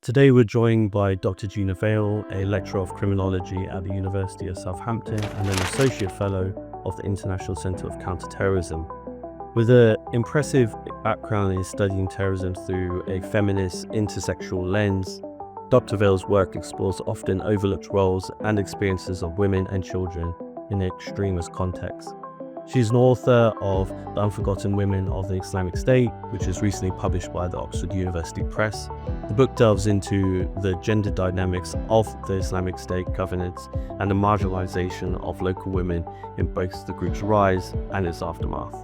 Today we're joined by Dr. Gina Vale, a lecturer of Criminology at the University of Southampton and an Associate Fellow of the International Centre of Counterterrorism. With an impressive background in studying terrorism through a feminist, intersectional lens, Dr. Vale's work explores often overlooked roles and experiences of women and children in an extremist context. She's an author of The Unforgotten Women of the Islamic State, which was recently published by the Oxford University Press. The book delves into the gender dynamics of the Islamic State governance and the marginalization of local women in both the group's rise and its aftermath.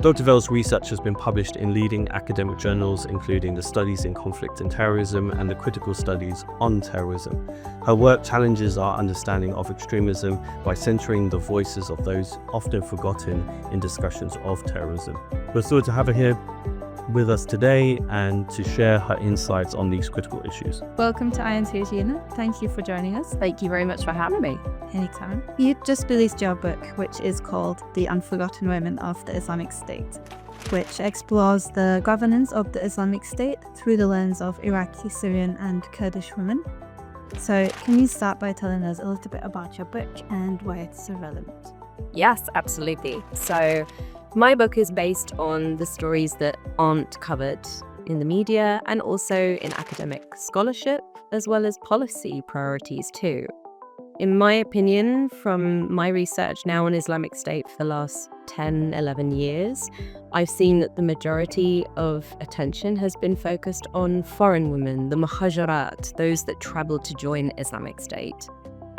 Dr. Vale's research has been published in leading academic journals, including the Studies in Conflict and Terrorism and the Critical Studies on Terrorism. Her work challenges our understanding of extremism by centering the voices of those often forgotten in discussions of terrorism. We're thrilled to have her here with us today and to share her insights on these critical issues. Welcome to INT, Gina. Thank you for joining us. Thank you very much for having me. Anytime. You just released your book, which is called The Unforgotten Women of the Islamic State, which explores the governance of the Islamic State through the lens of Iraqi, Syrian and Kurdish women. So can you start by telling us a little bit about your book and why it's so relevant? Yes, absolutely. So my book is based on the stories that aren't covered in the media and also in academic scholarship, as well as policy priorities too. In my opinion, from my research now on Islamic State for the last 10, 11 years, I've seen that the majority of attention has been focused on foreign women, the muhajirat, those that traveled to join Islamic State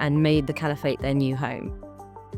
and made the caliphate their new home.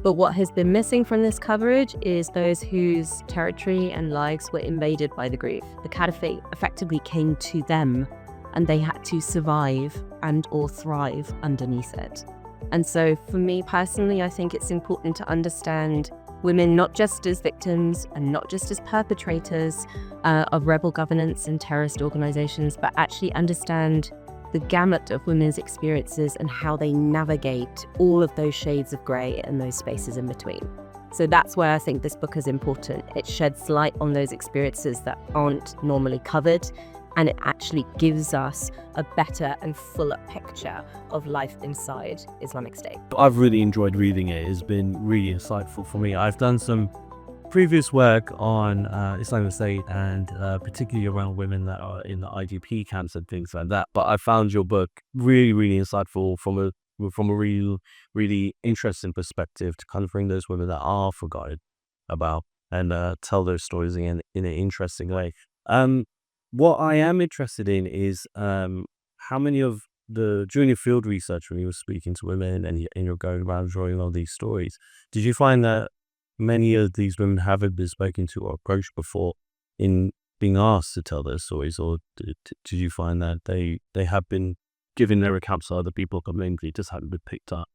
But what has been missing from this coverage is those whose territory and lives were invaded by the group. The caliphate effectively came to them and they had to survive and or thrive underneath it. And so for me personally, I think it's important to understand women not just as victims and not just as perpetrators of rebel governance and terrorist organizations, but actually understand the gamut of women's experiences and how they navigate all of those shades of grey and those spaces in between. So that's where I think this book is important. It sheds light on those experiences that aren't normally covered, and it actually gives us a better and fuller picture of life inside Islamic State. I've really enjoyed reading it. It's been really insightful for me. I've done some previous work on Islamic State and particularly around women that are in the IDP camps and things like that. But I found your book really, really insightful from a really, really interesting perspective to kind of bring those women that are forgotten about and tell those stories in an interesting way. What I am interested in is how many of during your field research, when you were speaking to women and you're going around drawing all these stories, did you find that many of these women haven't been spoken to or approached before in being asked to tell their stories, or did you find that they have been given their accounts to other people completely, just haven't been picked up?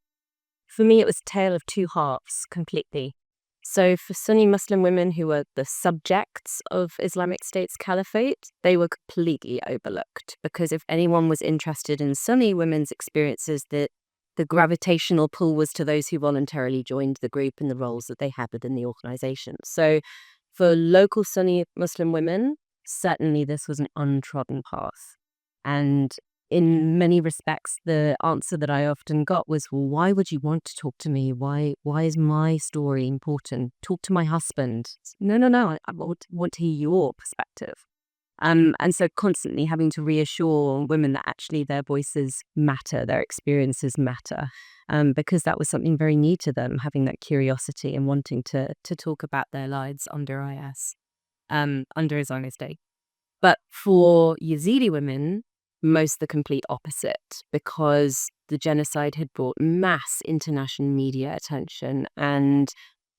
For me, it was a tale of two halves completely. So for Sunni Muslim women who were the subjects of Islamic State's caliphate, they were completely overlooked, because if anyone was interested in Sunni women's experiences, the gravitational pull was to those who voluntarily joined the group and the roles that they had within the organization. So for local Sunni Muslim women, certainly this was an untrodden path. And in many respects, the answer that I often got was, well, why would you want to talk to me? Why is my story important? Talk to my husband. No, I want to hear your perspective. And so constantly having to reassure women that actually their voices matter, their experiences matter, because that was something very new to them, having that curiosity and wanting to talk about their lives under under Islamic State. But for Yazidi women, most the complete opposite, because the genocide had brought mass international media attention, and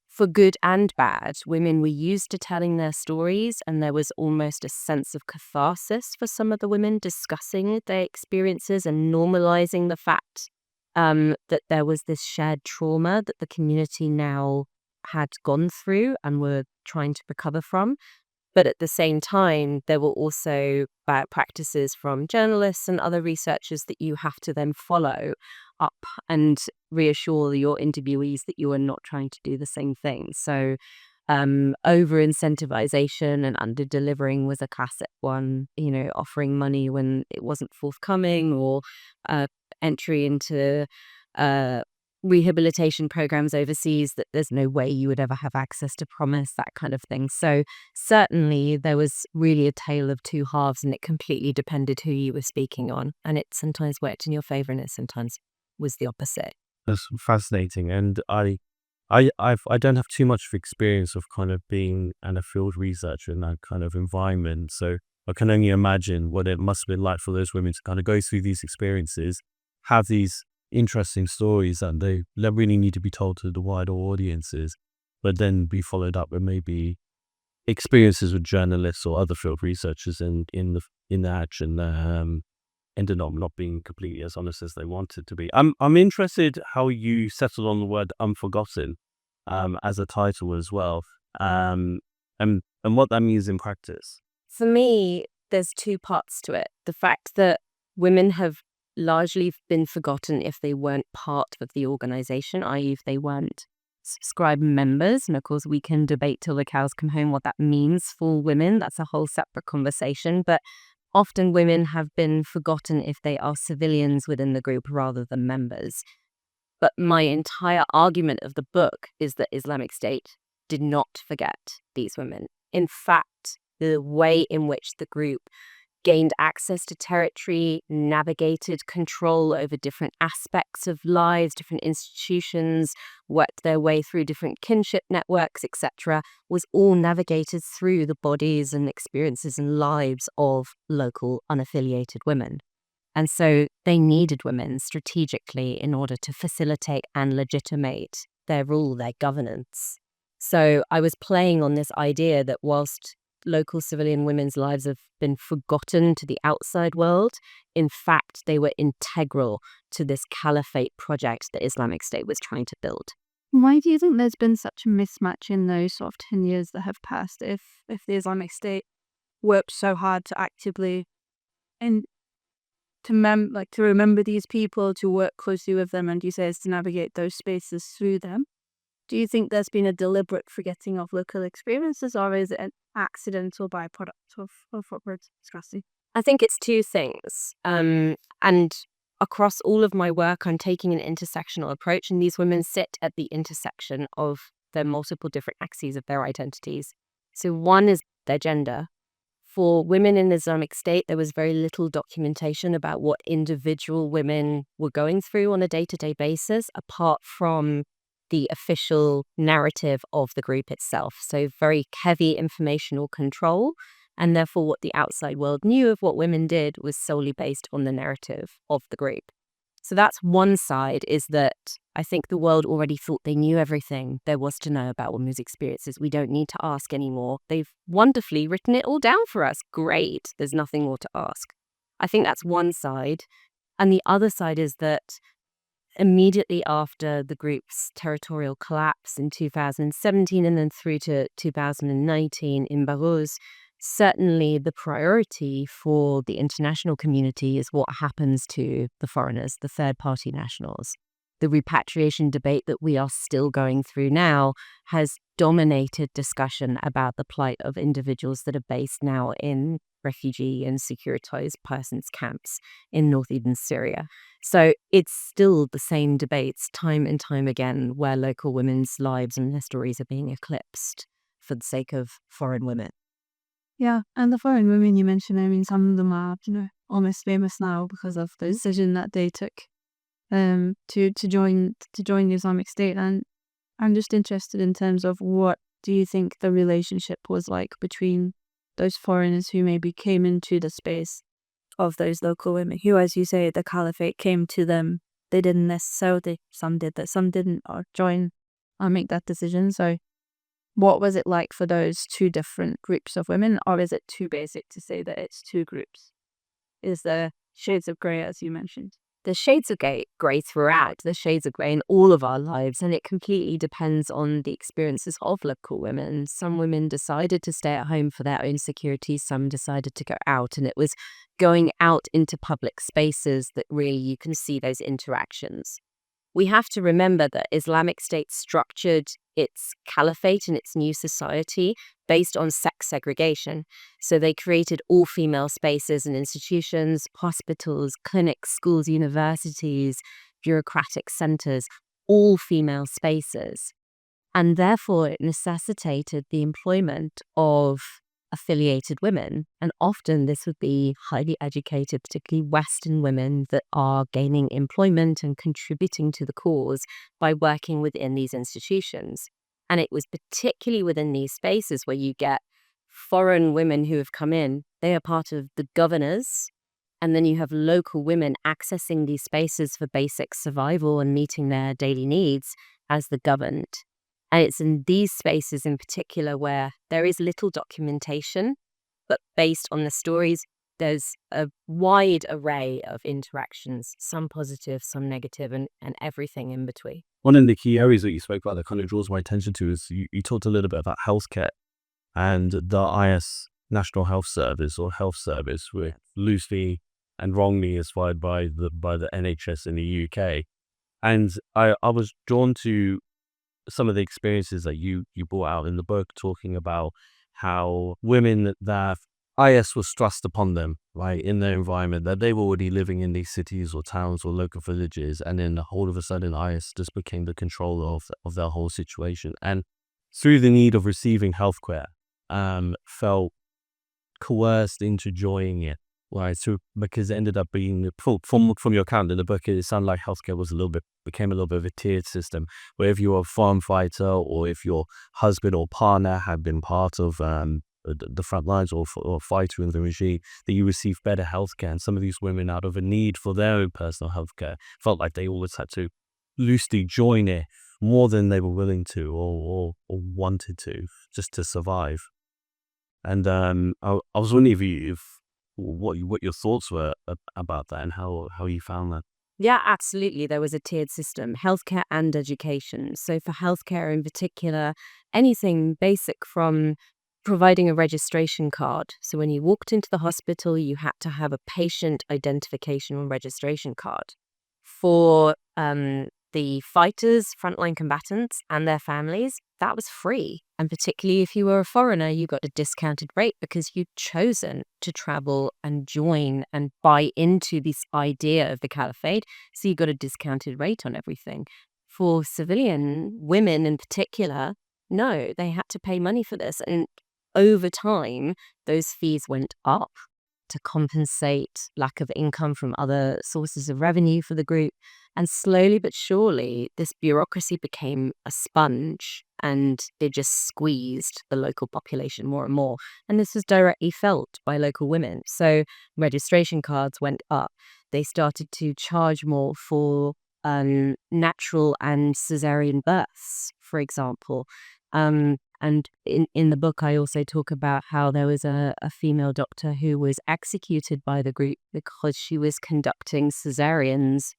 for good and bad, women were used to telling their stories, and there was almost a sense of catharsis for some of the women discussing their experiences and normalizing the fact that there was this shared trauma that the community now had gone through and were trying to recover from. But at the same time, there were also bad practices from journalists and other researchers that you have to then follow up and reassure your interviewees that you are not trying to do the same thing. So Over incentivization and under delivering was a classic one, offering money when it wasn't forthcoming, or entry into rehabilitation programs overseas that there's no way you would ever have access to, promise, that kind of thing. So certainly there was really a tale of two halves, and it completely depended who you were speaking on. And it sometimes worked in your favor and it sometimes was the opposite. That's fascinating. And I don't have too much of experience of kind of being a field researcher in that kind of environment. So I can only imagine what it must have been like for those women to kind of go through these experiences, have these interesting stories that they really need to be told to the wider audiences, but then be followed up with maybe experiences with journalists or other field researchers in the action ended up not being completely as honest as they wanted to be. I'm interested how you settled on the word unforgotten as a title as well, and what that means in practice. For me, there's two parts to it. The fact that women have largely been forgotten if they weren't part of the organization, i.e. if they weren't subscribed members. And of course, we can debate till the cows come home what that means for women. That's a whole separate conversation. But often women have been forgotten if they are civilians within the group rather than members. But my entire argument of the book is that Islamic State did not forget these women. In fact, the way in which the group gained access to territory, navigated control over different aspects of lives, different institutions, worked their way through different kinship networks, etc., was all navigated through the bodies and experiences and lives of local unaffiliated women. And so they needed women strategically in order to facilitate and legitimate their rule, their governance. So I was playing on this idea that whilst local civilian women's lives have been forgotten to the outside world, in fact, they were integral to this caliphate project that Islamic State was trying to build. Why do you think there's been such a mismatch in those sort of 10 years that have passed if the Islamic State worked so hard to actively and to remember these people, to work closely with them, and you say is to navigate those spaces through them? Do you think there's been a deliberate forgetting of local experiences, or is it an accidental byproduct of what we're discussing? I think it's two things. And across all of my work, I'm taking an intersectional approach, and these women sit at the intersection of the multiple different axes of their identities. So one is their gender. For women in the Islamic State, there was very little documentation about what individual women were going through on a day-to-day basis, apart from the official narrative of the group itself. So very heavy informational control. And therefore, what the outside world knew of what women did was solely based on the narrative of the group. So that's one side, is that I think the world already thought they knew everything there was to know about women's experiences. We don't need to ask anymore. They've wonderfully written it all down for us. Great. There's nothing more to ask. I think that's one side. And the other side is that immediately after the group's territorial collapse in 2017 and then through to 2019 in Barros, certainly the priority for the international community is what happens to the foreigners, the third-party nationals. The repatriation debate that we are still going through now has dominated discussion about the plight of individuals that are based now in refugee and securitized persons camps in northeastern Syria. So it's still the same debates time and time again where local women's lives and their stories are being eclipsed for the sake of foreign women. Yeah, and the foreign women you mentioned, I mean, some of them are, almost famous now because of the decision that they took to join the Islamic State. And I'm just interested in terms of what do you think the relationship was like between those foreigners who maybe came into the space of those local women who, as you say, the caliphate came to them. They didn't necessarily, some did that, some didn't, or join or make that decision. So what was it like for those two different groups of women, or is it too basic to say that it's two groups? Is there shades of grey, as you mentioned? The shades of grey throughout, the shades of grey in all of our lives, and it completely depends on the experiences of local women. Some women decided to stay at home for their own security, some decided to go out, and it was going out into public spaces that really you can see those interactions. we have to remember that Islamic State structured its caliphate and its new society based on sex segregation. So they created all-female spaces and institutions, hospitals, clinics, schools, universities, bureaucratic centers, all-female spaces. And therefore, it necessitated the employment of affiliated women. And often this would be highly educated, particularly Western women that are gaining employment and contributing to the cause by working within these institutions. And it was particularly within these spaces where you get foreign women who have come in. They are part of the governors. And then you have local women accessing these spaces for basic survival and meeting their daily needs as the governed. And it's in these spaces in particular where there is little documentation, but based on the stories, there's a wide array of interactions, some positive, some negative, and everything in between. One of the key areas that you spoke about that kind of draws my attention to is you talked a little bit about healthcare and the IS National Health Service or Health Service, which loosely and wrongly inspired by the NHS in the UK. And I was drawn to some of the experiences that you brought out in the book, talking about how women that IS was thrust upon them, right, in their environment, that they were already living in these cities or towns or local villages, and then all of a sudden IS just became the controller of their whole situation. And through the need of receiving healthcare, felt coerced into joining it. Right, so because it ended up being from your account in the book, it sounded like healthcare became a little bit of a tiered system, where if you were a foreign fighter or if your husband or partner had been part of the front lines or fighter in the regime, that you received better healthcare. And some of these women, out of a need for their own personal healthcare, felt like they always had to loosely join it more than they were willing to or wanted to, just to survive. And I was wondering what your thoughts were about that and how you found that. Yeah, absolutely. There was a tiered system, healthcare and education. So for healthcare in particular, anything basic from providing a registration card. So when you walked into the hospital, you had to have a patient identification and registration card. For the fighters, frontline combatants, and their families, that was free. And particularly if you were a foreigner, you got a discounted rate because you'd chosen to travel and join and buy into this idea of the caliphate. So you got a discounted rate on everything. For civilian women in particular, no, they had to pay money for this. And over time, those fees went up to compensate lack of income from other sources of revenue for the group. And slowly but surely, this bureaucracy became a sponge and it just squeezed the local population more and more. And this was directly felt by local women. So registration cards went up. They started to charge more for natural and cesarean births, for example. And in the book, I also talk about how there was a female doctor who was executed by the group because she was conducting cesareans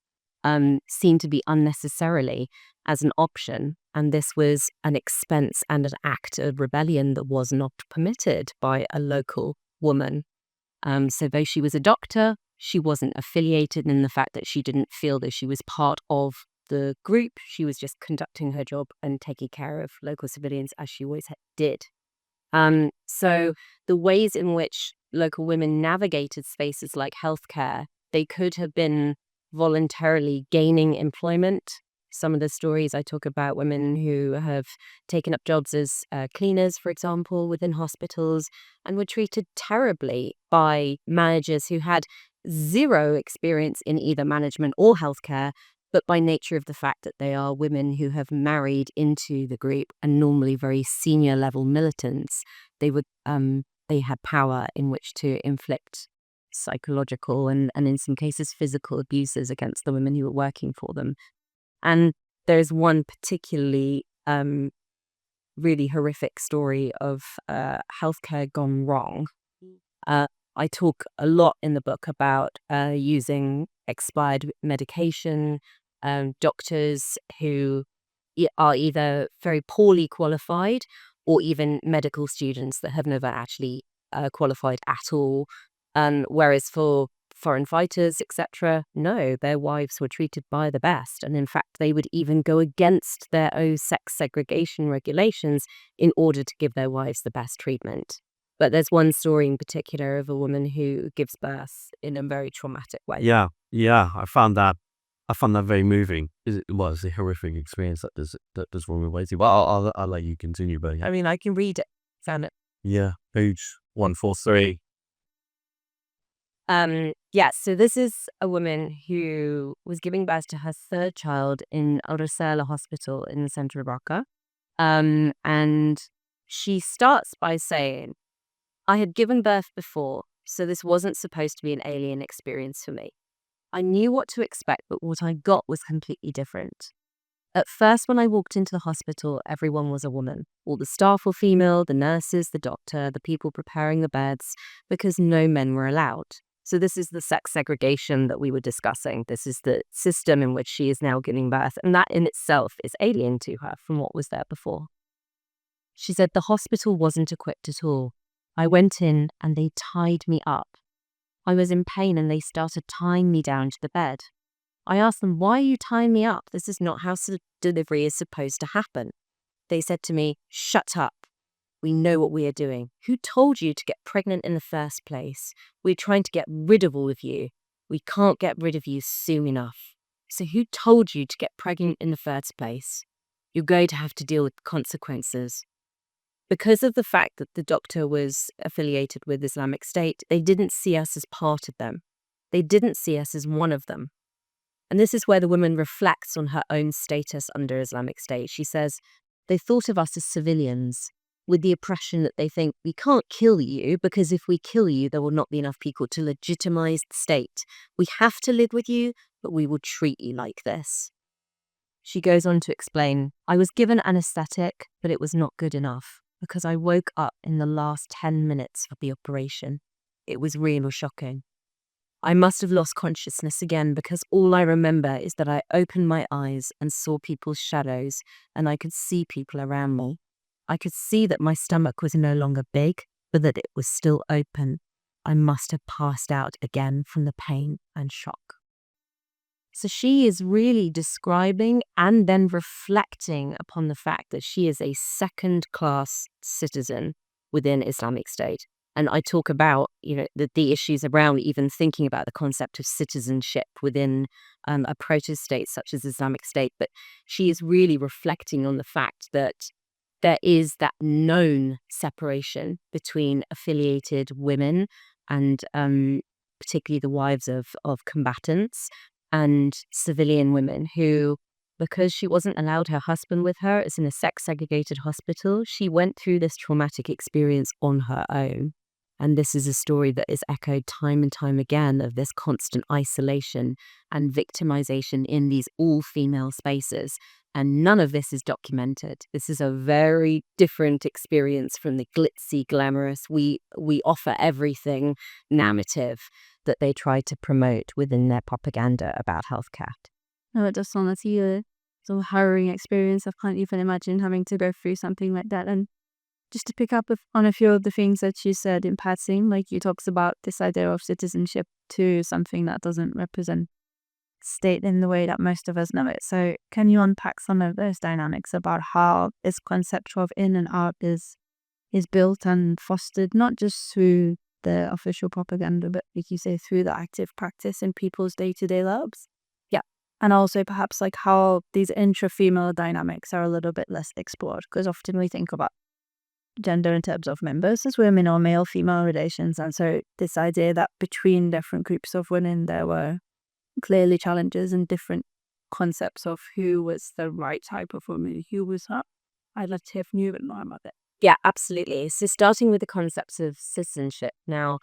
seen to be unnecessarily as an option. And this was an expense and an act of rebellion that was not permitted by a local woman. So though she was a doctor, she wasn't affiliated in the fact that she didn't feel that she was part of the group. She was just conducting her job and taking care of local civilians as she always did. So the ways in which local women navigated spaces like healthcare, they could have been voluntarily gaining employment. Some of the stories I talk about women who have taken up jobs as cleaners, for example, within hospitals, and were treated terribly by managers who had zero experience in either management or healthcare, but by nature of the fact that they are women who have married into the group and normally very senior level militants, they had power in which to inflict psychological and in some cases physical abuses against the women who were working for them. And there's one particularly really horrific story of healthcare gone wrong. I talk a lot in the book about using expired medication, doctors who are either very poorly qualified or even medical students that have never actually qualified at all. Whereas for foreign fighters, etc. No, their wives were treated by the best. And in fact, they would even go against their own sex segregation regulations in order to give their wives the best treatment. But there's one story in particular of a woman who gives birth in a very traumatic way. Yeah, I found that very moving. It was a horrific experience that does women way too. But I'll let you continue. But I mean, I can read it. Found it. yeah, page 143. So this is a woman who was giving birth to her third child in Al-Rasala Hospital in the center of Raqqa. And she starts by saying, I had given birth before, so this wasn't supposed to be an alien experience for me. I knew what to expect, but what I got was completely different. At first, when I walked into the hospital, everyone was a woman. All the staff were female, the nurses, the doctor, the people preparing the beds, because no men were allowed. So this is the sex segregation that we were discussing. This is the system in which she is now giving birth, and that in itself is alien to her from what was there before. She said the hospital wasn't equipped at all. I went in and they tied me up. I was in pain and they started tying me down to the bed. I asked them, why are you tying me up? This is not how delivery is supposed to happen. They said to me, shut up. We know what we are doing. Who told you to get pregnant in the first place? We're trying to get rid of all of you. We can't get rid of you soon enough. So who told you to get pregnant in the first place? You're going to have to deal with consequences. Because of the fact that the doctor was affiliated with Islamic State, they didn't see us as part of them. They didn't see us as one of them. And this is where the woman reflects on her own status under Islamic State. She says, they thought of us as civilians, with the oppression that they think we can't kill you because if we kill you, there will not be enough people to legitimize the state. We have to live with you, but we will treat you like this. She goes on to explain, I was given anesthetic, but it was not good enough because I woke up in the last 10 minutes of the operation. It was really shocking. I must have lost consciousness again because all I remember is that I opened my eyes and saw people's shadows and I could see people around me. I could see that my stomach was no longer big, but that it was still open. I must have passed out again from the pain and shock. So she is really describing and then reflecting upon the fact that she is a second-class citizen within Islamic State. And I talk about, the issues around even thinking about the concept of citizenship within a proto-state such as Islamic State. But she is really reflecting on the fact that there is that known separation between affiliated women and particularly the wives of combatants and civilian women who, because she wasn't allowed her husband with her, is in a sex-segregated hospital, she went through this traumatic experience on her own. And this is a story that is echoed time and time again of this constant isolation and victimization in these all-female spaces. And none of this is documented. This is a very different experience from the glitzy, glamorous, we offer everything narrative that they try to promote within their propaganda about healthcare. No, it does sound like a harrowing experience. I can't even imagine having to go through something like that. And just to pick up on a few of the things that you said in passing, like you talks about this idea of citizenship to something that doesn't represent state in the way that most of us know it. So can you unpack some of those dynamics about how this concept of in and out is built and fostered, not just through the official propaganda, but like you say, through the active practice in people's day-to-day lives? Yeah. And also perhaps like how these intra-female dynamics are a little bit less explored, because often we think about gender in terms of members as women or male-female relations. And so this idea that between different groups of women, there were clearly challenges and different concepts of who was the right type of woman, who was not. I'd love to hear from you a bit more about it. Yeah, absolutely. So starting with the concepts of citizenship. Now,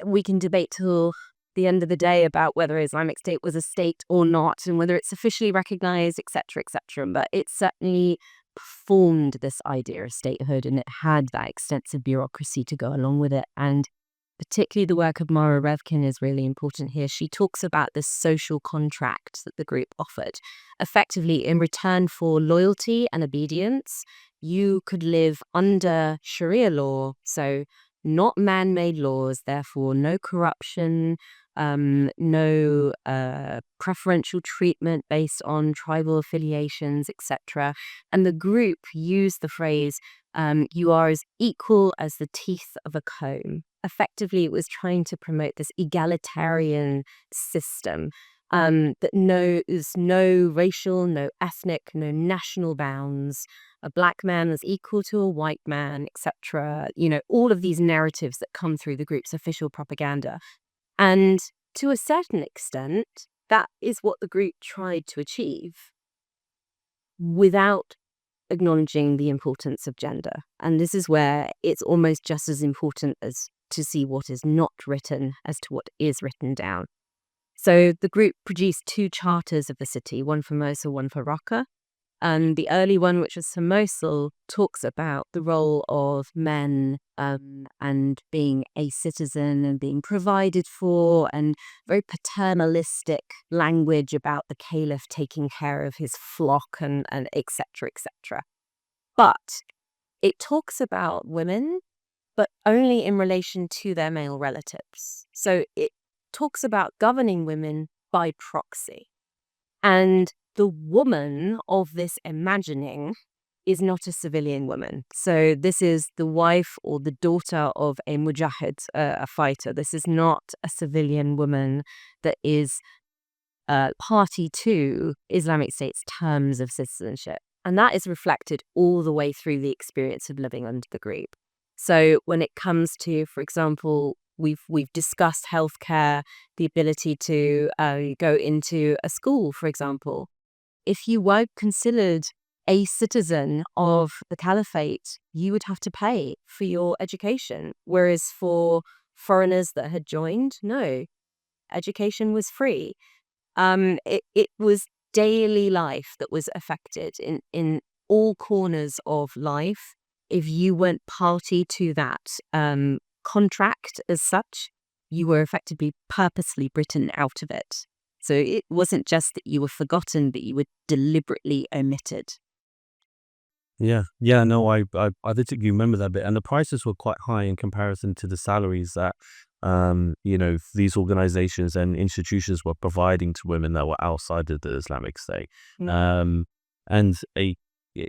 we can debate till the end of the day about whether Islamic State was a state or not and whether it's officially recognized, etc., etc. But it certainly performed this idea of statehood and it had that extensive bureaucracy to go along with it. And particularly the work of Mara Revkin is really important here. She talks about this social contract that the group offered. Effectively, in return for loyalty and obedience, you could live under Sharia law, so not man-made laws, therefore no corruption, no preferential treatment based on tribal affiliations, etc. And the group used the phrase, you are as equal as the teeth of a comb. Effectively, it was trying to promote this egalitarian system, that knows no racial, no ethnic, no national bounds. A black man is equal to a white man, etc. All of these narratives that come through the group's official propaganda. And to a certain extent, that is what the group tried to achieve without acknowledging the importance of gender. And this is where it's almost just as important as to see what is not written as to what is written down. So the group produced 2 charters of the city, one for Mosul, one for Raqqa. And the early one, which was for Mosul, talks about the role of men and being a citizen and being provided for, and very paternalistic language about the caliph taking care of his flock and et cetera, et cetera. But it talks about women, but only in relation to their male relatives. So it talks about governing women by proxy. And the woman of this imagining is not a civilian woman. So this is the wife or the daughter of a mujahid, a fighter. This is not a civilian woman that is party to Islamic State's terms of citizenship. And that is reflected all the way through the experience of living under the group. So when it comes to, for example, we've discussed healthcare, the ability to go into a school, for example. If you weren't considered a citizen of the caliphate, you would have to pay for your education. Whereas for foreigners that had joined, no, education was free. It was daily life that was affected in all corners of life. If you weren't party to that contract as such, you were effectively purposely written out of it. So it wasn't just that you were forgotten, but you were deliberately omitted. Yeah, no, I particularly remember that bit, and the prices were quite high in comparison to the salaries that these organizations and institutions were providing to women that were outside of the Islamic State. And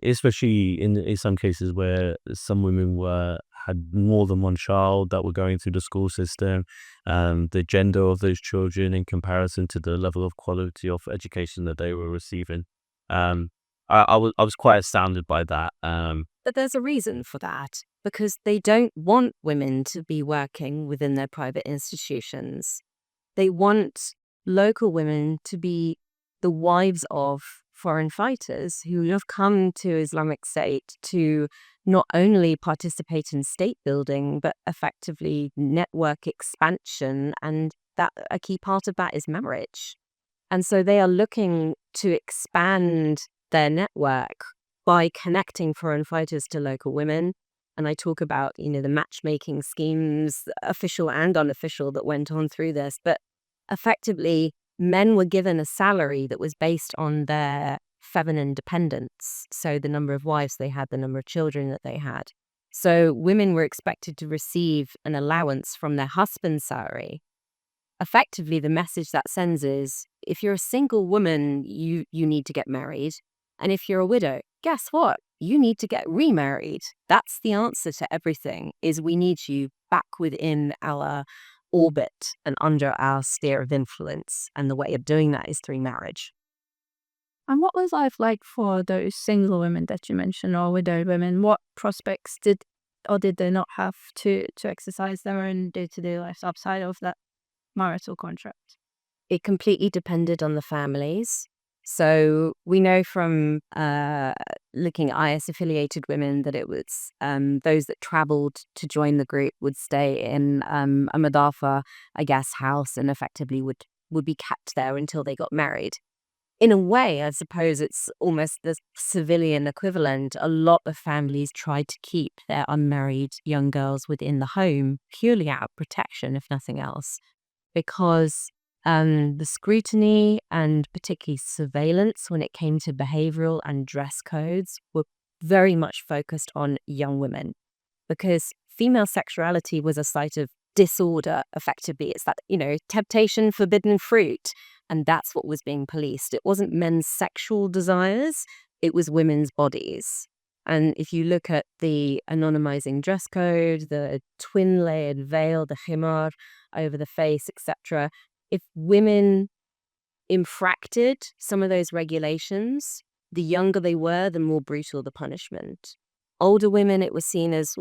especially in some cases where some women had more than one child that were going through the school system, the gender of those children in comparison to the level of quality of education that they were receiving. I was quite astounded by that. But there's a reason for that, because they don't want women to be working within their private institutions. They want local women to be the wives of foreign fighters who have come to Islamic State to not only participate in state building, but effectively network expansion. And that a key part of that is marriage. And so they are looking to expand their network by connecting foreign fighters to local women. And I talk about, the matchmaking schemes, official and unofficial, that went on through this. But effectively, men were given a salary that was based on their feminine dependence. So the number of wives they had, the number of children that they had. So women were expected to receive an allowance from their husband's salary. Effectively, the message that sends is, if you're a single woman, you need to get married. And if you're a widow, guess what? You need to get remarried. That's the answer to everything, is we need you back within our orbit and under our sphere of influence. And the way of doing that is through marriage. And what was life like for those single women that you mentioned, or widowed women? What prospects did they not have to exercise their own day-to-day lives outside of that marital contract? It completely depended on the families. So we know from looking at IS-affiliated women that it was those that travelled to join the group would stay in a madafa, a guest house, and effectively would be kept there until they got married. In a way, I suppose it's almost the civilian equivalent. A lot of families tried to keep their unmarried young girls within the home purely out of protection, if nothing else, because the scrutiny and particularly surveillance when it came to behavioral and dress codes were very much focused on young women, because female sexuality was a site of disorder, effectively. It's that, temptation, forbidden fruit. And that's what was being policed. It wasn't men's sexual desires, it was women's bodies. And if you look at the anonymizing dress code, the twin-layered veil, the himar over the face, etc., if women infracted some of those regulations, the younger they were, the more brutal the punishment. Older women, it was seen as,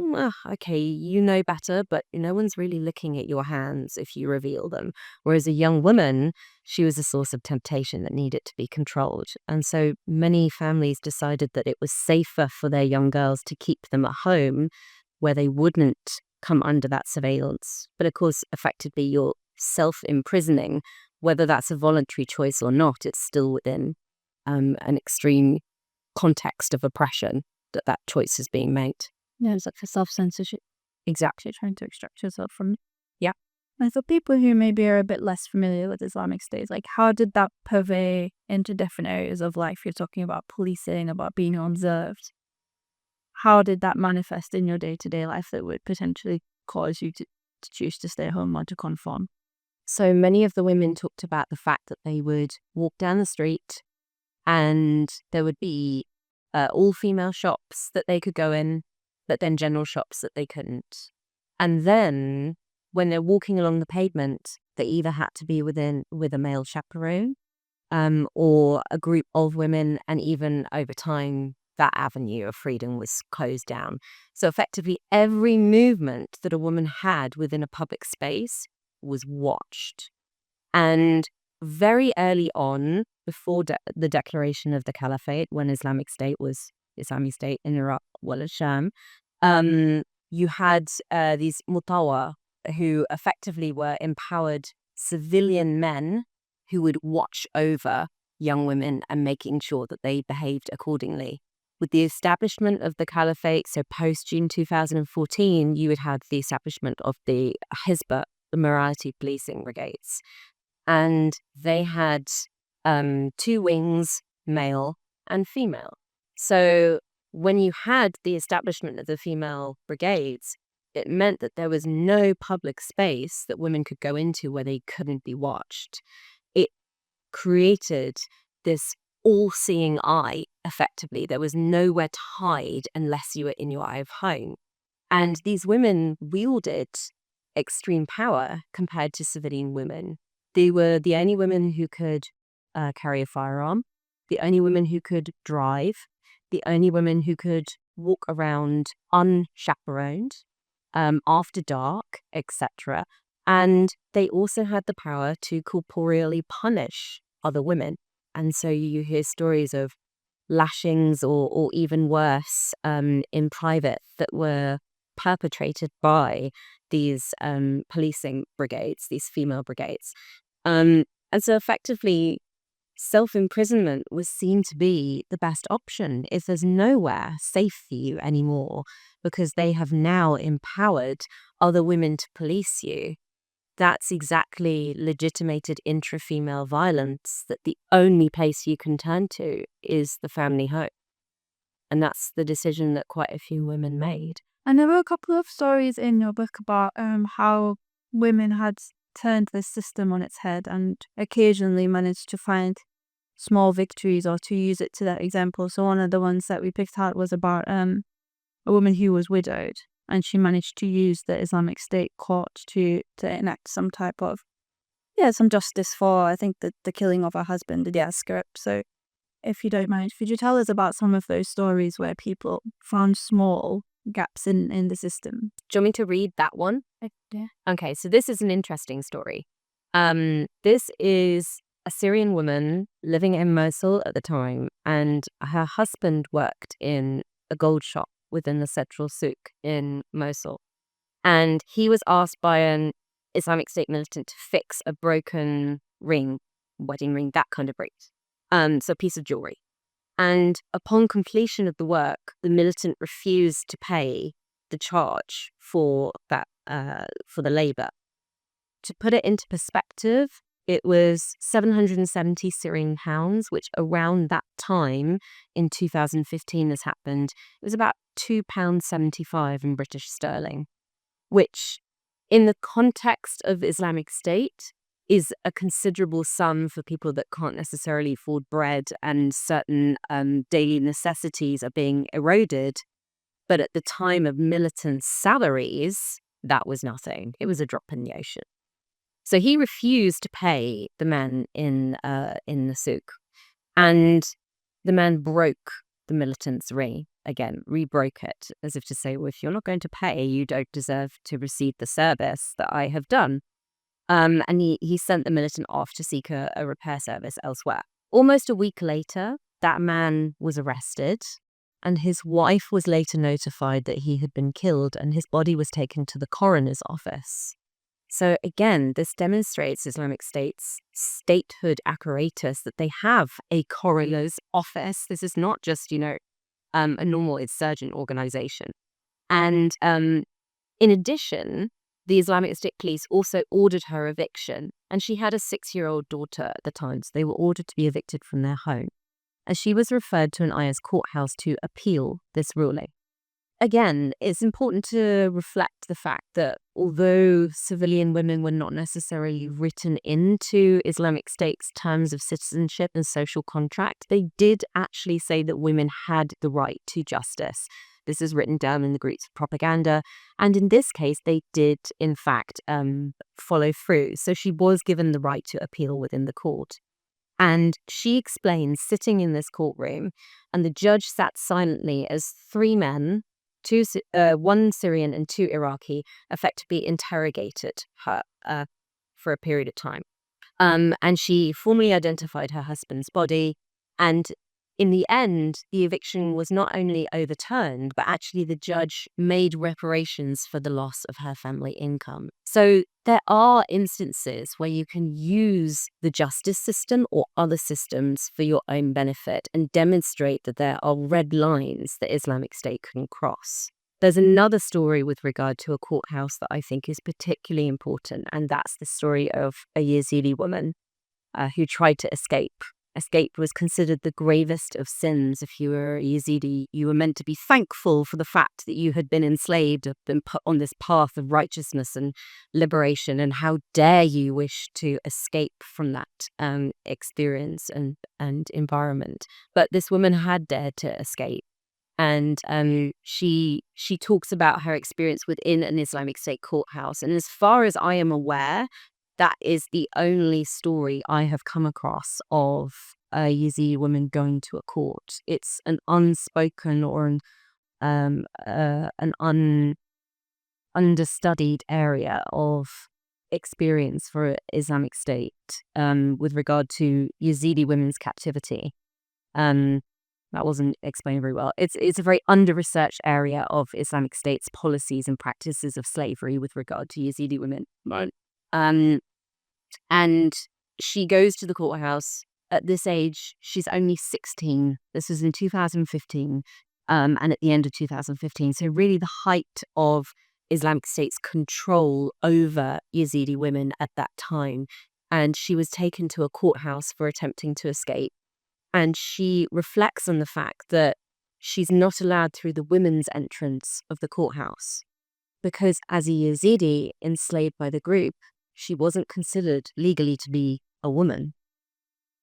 okay, you know better, but no one's really looking at your hands if you reveal them. Whereas a young woman, she was a source of temptation that needed to be controlled. And so many families decided that it was safer for their young girls to keep them at home where they wouldn't come under that surveillance. But of course, effectively, you're self-imprisoning, whether that's a voluntary choice or not, it's still within an extreme context of oppression that choice is being made. Yeah, it's like for self-censorship. Exactly. Trying to extract yourself from it. Yeah. And for people who maybe are a bit less familiar with Islamic State, like how did that purvey into different areas of life? You're talking about policing, about being observed. How did that manifest in your day-to-day life that would potentially cause you to choose to stay home or to conform? So many of the women talked about the fact that they would walk down the street and there would be all-female shops that they could go in, but then general shops that they couldn't. And then when they're walking along the pavement, they either had to be with a male chaperone or a group of women, and even over time, that avenue of freedom was closed down. So effectively, every movement that a woman had within a public space was watched. And very early on, before the declaration of the Caliphate, when Islamic State was Islamic State in Iraq, wal Sham, you had these mutawa who effectively were empowered civilian men who would watch over young women and making sure that they behaved accordingly. With the establishment of the Caliphate, so post-June 2014, you would have the establishment of the Hizba, the morality policing brigades. And they had 2 wings, male and female. So when you had the establishment of the female brigades, it meant that there was no public space that women could go into where they couldn't be watched. It created this all-seeing eye, effectively. There was nowhere to hide unless you were in your eye of home. And these women wielded extreme power compared to civilian women. They were the only women who could carry a firearm, the only women who could drive, the only women who could walk around unchaperoned after dark, etc. And they also had the power to corporeally punish other women. And so you hear stories of lashings or even worse in private that were perpetrated by these policing brigades, these female brigades. And so effectively, self-imprisonment was seen to be the best option if there's nowhere safe for you anymore, because they have now empowered other women to police you. That's exactly legitimated intra-female violence, that the only place you can turn to is the family home. And that's the decision that quite a few women made. And there were a couple of stories in your book about how women had turned this system on its head and occasionally managed to find small victories or to use it to that example. So one of the ones that we picked out was about a woman who was widowed, and she managed to use the Islamic State court to enact some type of, some justice for, I think, the killing of her husband, the script. So if you don't mind, could you tell us about some of those stories where people found small gaps in the system? Do you want me to read that one? Yeah. Okay, so this is an interesting story. This is a Syrian woman living in Mosul at the time, and her husband worked in a gold shop within the central souk in Mosul. And he was asked by an Islamic State militant to fix a broken ring, wedding ring, that kind of ring. So a piece of jewelry. And upon completion of the work, the militant refused to pay the charge for that, for the labor. To put it into perspective, it was 770 Syrian pounds, which around that time in 2015 this happened, it was about £2.75 in British sterling, which in the context of Islamic State, is a considerable sum for people that can't necessarily afford bread, and certain daily necessities are being eroded. But at the time of militant salaries, that was nothing. It was a drop in the ocean. So he refused to pay the man in the souk, and the man broke the militant's re-broke it, as if to say, well, if you're not going to pay, you don't deserve to receive the service that I have done. And he sent the militant off to seek a repair service elsewhere. Almost a week later, that man was arrested, and his wife was later notified that he had been killed, and his body was taken to the coroner's office. So again, this demonstrates Islamic State's statehood apparatus, that they have a coroner's office. This is not just, a normal insurgent organization. And in addition, the Islamic State police also ordered her eviction, and she had a 6-year-old daughter at the time, so they were ordered to be evicted from their home. And she was referred to an Ayah's courthouse to appeal this ruling. Again, it's important to reflect the fact that although civilian women were not necessarily written into Islamic State's terms of citizenship and social contract, they did actually say that women had the right to justice. This is written down in the group's propaganda. And in this case, they did, in fact, follow through. So she was given the right to appeal within the court. And she explains, sitting in this courtroom, and the judge sat silently as 3 men, 1 Syrian and 2 Iraqi, effectively interrogated her for a period of time. And she formally identified her husband's body. And in the end, the eviction was not only overturned, but actually the judge made reparations for the loss of her family income. So there are instances where you can use the justice system or other systems for your own benefit and demonstrate that there are red lines that Islamic State can cross. There's another story with regard to a courthouse that I think is particularly important, and that's the story of a Yazidi woman who tried to escape. Escape was considered the gravest of sins. If you were a Yazidi, you were meant to be thankful for the fact that you had been enslaved, have been put on this path of righteousness and liberation, and how dare you wish to escape from that experience and environment. But this woman had dared to escape. And she talks about her experience within an Islamic State courthouse. And as far as I am aware, that is the only story I have come across of a Yazidi woman going to a court. It's an unspoken or an understudied area of experience for Islamic State with regard to Yazidi women's captivity. That wasn't explained very well. It's a very under-researched area of Islamic State's policies and practices of slavery with regard to Yazidi women. Right. And she goes to the courthouse. At this age, she's only 16. This was in 2015, and at the end of 2015. So really the height of Islamic State's control over Yazidi women at that time. And she was taken to a courthouse for attempting to escape. And she reflects on the fact that she's not allowed through the women's entrance of the courthouse because as a Yazidi enslaved by the group, she wasn't considered legally to be a woman.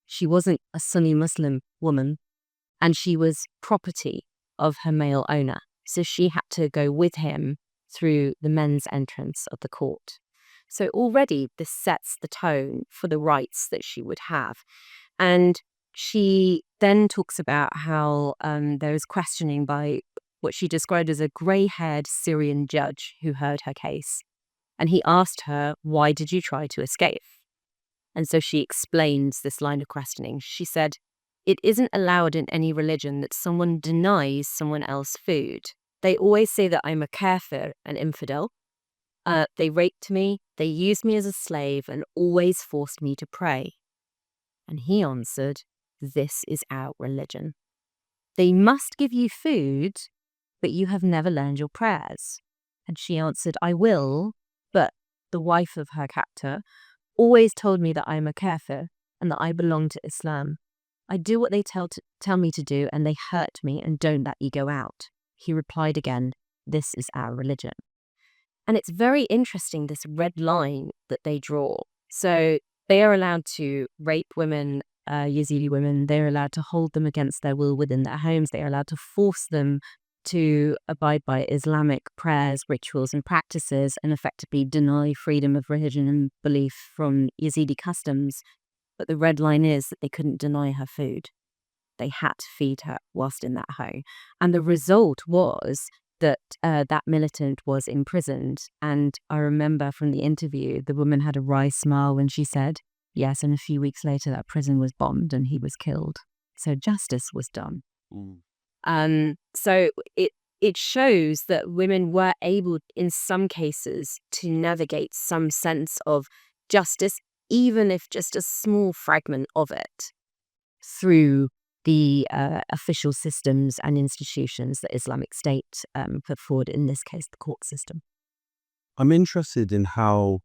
She wasn't a Sunni Muslim woman, and she was property of her male owner. So she had to go with him through the men's entrance of the court. So already this sets the tone for the rights that she would have. And she then talks about how there was questioning by what she described as a grey-haired Syrian judge who heard her case. And he asked her, "Why did you try to escape?" And so she explains this line of questioning. She said, "It isn't allowed in any religion that someone denies someone else food. They always say that I'm a kafir, an infidel. They raped me, they used me as a slave, and always forced me to pray." And he answered, "This is our religion. They must give you food, but you have never learned your prayers." And she answered, "I will, but the wife of her captor always told me that I am a kafir and that I belong to Islam. I do what they tell me to do, and they hurt me and don't let you go out." He replied again, "This is our religion." And it's very interesting, this red line that they draw. So they are allowed to rape women, Yazidi women. They're allowed to hold them against their will within their homes. They are allowed to force them to abide by Islamic prayers, rituals, and practices, and effectively deny freedom of religion and belief from Yazidi customs. But the red line is that they couldn't deny her food. They had to feed her whilst in that home. And the result was that that militant was imprisoned. And I remember from the interview, the woman had a wry smile when she said, yes, and a few weeks later, that prison was bombed and he was killed. So justice was done. So it shows that women were able, in some cases, to navigate some sense of justice, even if just a small fragment of it, through the official systems and institutions that Islamic State put forward, in this case, the court system. I'm interested in how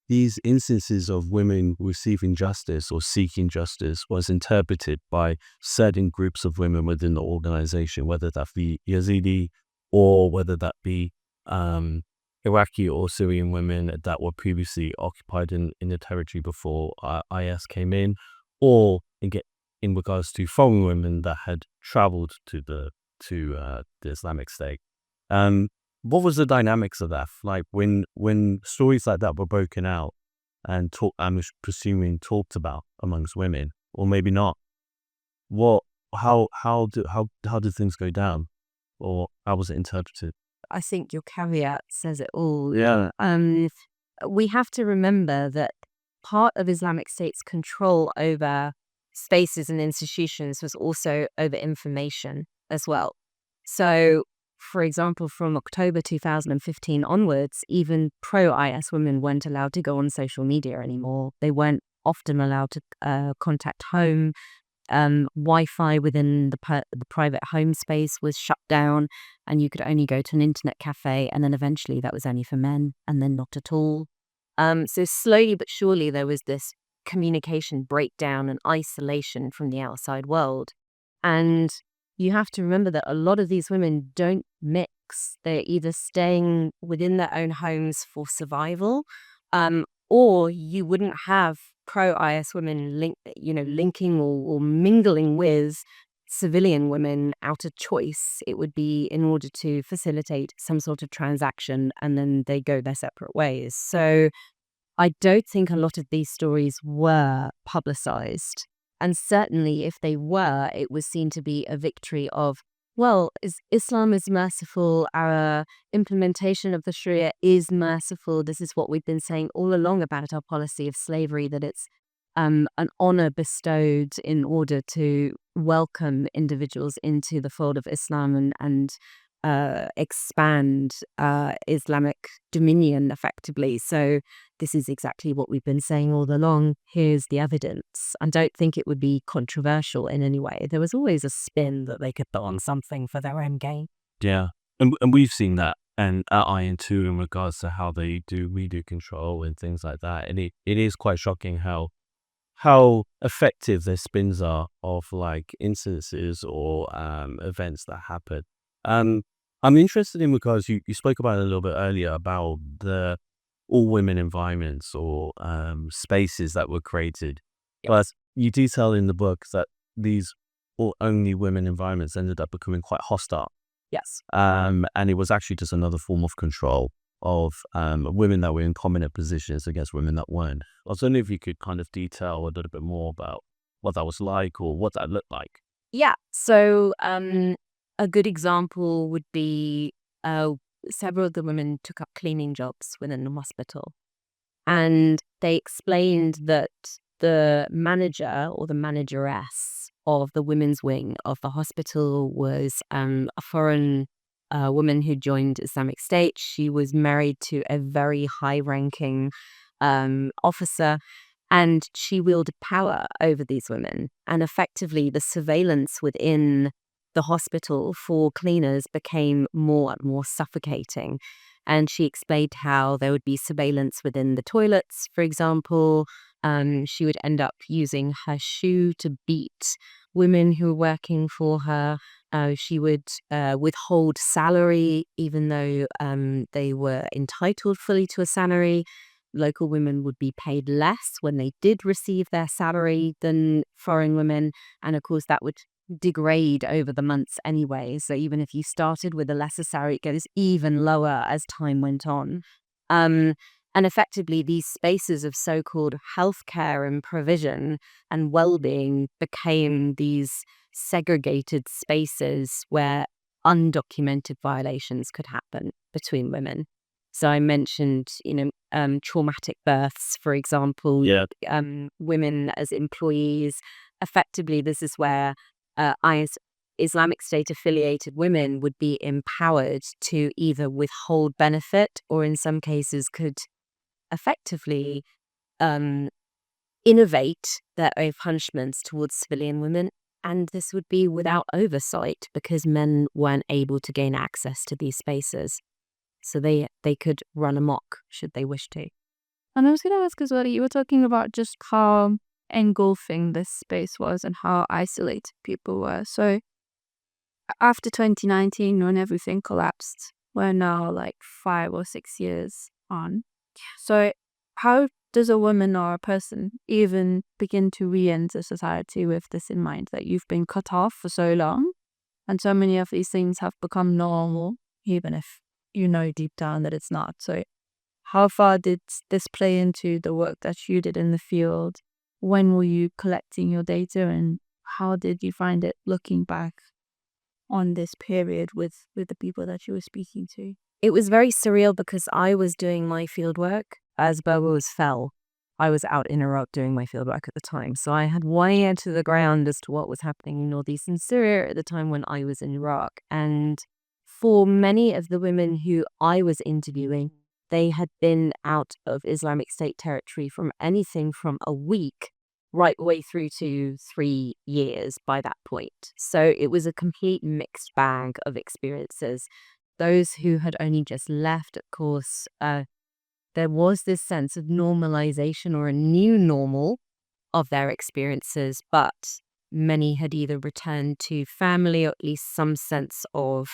these instances of women receiving justice or seeking justice was interpreted by certain groups of women within the organization, whether that be Yazidi or whether that be Iraqi or Syrian women that were previously occupied in the territory before IS came in, or in regards to foreign women that had traveled to the Islamic State. What was the dynamics of that? Like when stories like that were broken out and I'm presuming talked about amongst women, or maybe not. How did things go down, or how was it interpreted? I think your caveat says it all. Yeah. We have to remember that part of Islamic State's control over spaces and institutions was also over information as well. So, for example, from October 2015 onwards, even pro-IS women weren't allowed to go on social media anymore. They weren't often allowed to contact home. Wi-Fi within the private home space was shut down, and you could only go to an internet cafe, and then eventually that was only for men, and then not at all. So slowly but surely there was this communication breakdown and isolation from the outside world. And you have to remember that a lot of these women don't mix. They're either staying within their own homes for survival, or you wouldn't have pro-IS women linking or mingling with civilian women out of choice. It would be in order to facilitate some sort of transaction, and then they go their separate ways. So I don't think a lot of these stories were publicized. And certainly if they were, it was seen to be a victory of, well, Islam is merciful, our implementation of the Sharia is merciful. This is what we've been saying all along about our policy of slavery, that it's an honor bestowed in order to welcome individuals into the fold of Islam and expand Islamic dominion effectively. So this is exactly what we've been saying all along. Here's the evidence. I don't think it would be controversial in any way. There was always a spin that they could put on something for their own gain. Yeah, and we've seen that, and at Iron too, in regards to how they do media control and things like that. And it is quite shocking how effective their spins are of like instances or events that happen. I'm interested in, because you spoke about it a little bit earlier about the all women environments or spaces that were created. Yep. But you detail in the book that these all only women environments ended up becoming quite hostile. Yes. And it was actually just another form of control of women that were in prominent positions against women that weren't. I was wondering if you could kind of detail a little bit more about what that was like or what that looked like. Yeah. So a good example would be several of the women took up cleaning jobs within the hospital. And they explained that the manager or the manageress of the women's wing of the hospital was a foreign woman who joined Islamic State. She was married to a very high-ranking officer, and she wielded power over these women. And effectively, the surveillance within the hospital for cleaners became more and more suffocating. And she explained how there would be surveillance within the toilets, for example. She would end up using her shoe to beat women who were working for her. She would withhold salary even though they were entitled fully to a salary. Local women would be paid less when they did receive their salary than foreign women. And of course, that would degrade over the months anyway. So even if you started with a lesser salary, it goes even lower as time went on. And effectively, these spaces of so-called healthcare and provision and well-being became these segregated spaces where undocumented violations could happen between women. So I mentioned, traumatic births, for example, Yeah. women as employees. Effectively, this is where Islamic State affiliated women would be empowered to either withhold benefit or in some cases could effectively innovate their own punishments towards civilian women. And this would be without oversight because men weren't able to gain access to these spaces. So they could run amok should they wish to. And I was going to ask as well, you were talking about just how engulfing this space was and how isolated people were. So after 2019, when everything collapsed, we're now like 5 or 6 years on. So how does a woman or a person even begin to re-enter society with this in mind, that you've been cut off for so long and so many of these things have become normal, even if you know deep down that it's not? So how far did this play into the work that you did in the field? When were you collecting your data, and how did you find it looking back on this period with the people that you were speaking to? It was very surreal because I was doing my fieldwork as Bobo's fell. I was out in Iraq doing my fieldwork at the time. So I had one ear to the ground as to what was happening in northeastern Syria at the time when I was in Iraq. And for many of the women who I was interviewing, they had been out of Islamic State territory from anything from a week right way through to 3 years by that point. So it was a complete mixed bag of experiences. Those who had only just left, of course, there was this sense of normalization or a new normal of their experiences, but many had either returned to family or at least some sense of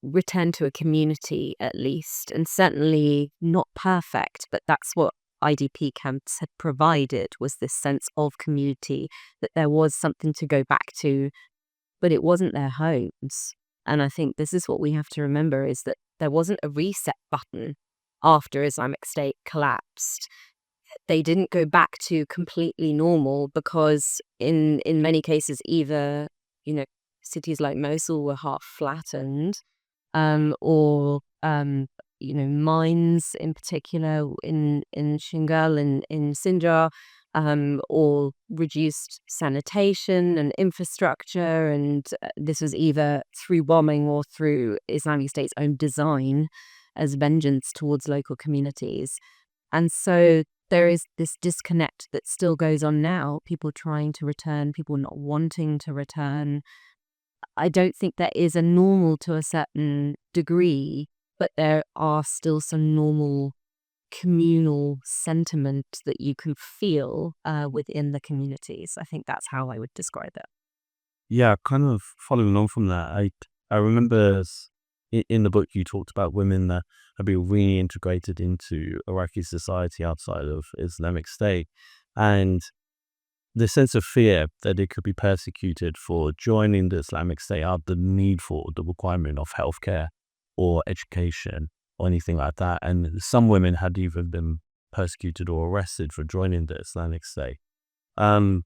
return to a community at least, and certainly not perfect, but that's what IDP camps had provided, was this sense of community, that there was something to go back to, but it wasn't their homes. And I think this is what we have to remember, is that there wasn't a reset button after Islamic State collapsed. They didn't go back to completely normal because in many cases, either, cities like Mosul were half flattened, or mines in particular in Shingal and in Sinjar, or reduced sanitation and infrastructure, and this was either through bombing or through Islamic State's own design as vengeance towards local communities. And so there is this disconnect that still goes on now, people trying to return, people not wanting to return. I don't think there is a normal to a certain degree, but there are still some normal communal sentiment that you can feel within the communities. I think that's how I would describe it. Yeah, kind of following on from that, I remember in the book you talked about women that have been reintegrated into Iraqi society outside of Islamic State, and the sense of fear that they could be persecuted for joining the Islamic State out the need for the requirement of healthcare or education or anything like that. And some women had even been persecuted or arrested for joining the Islamic State. I'm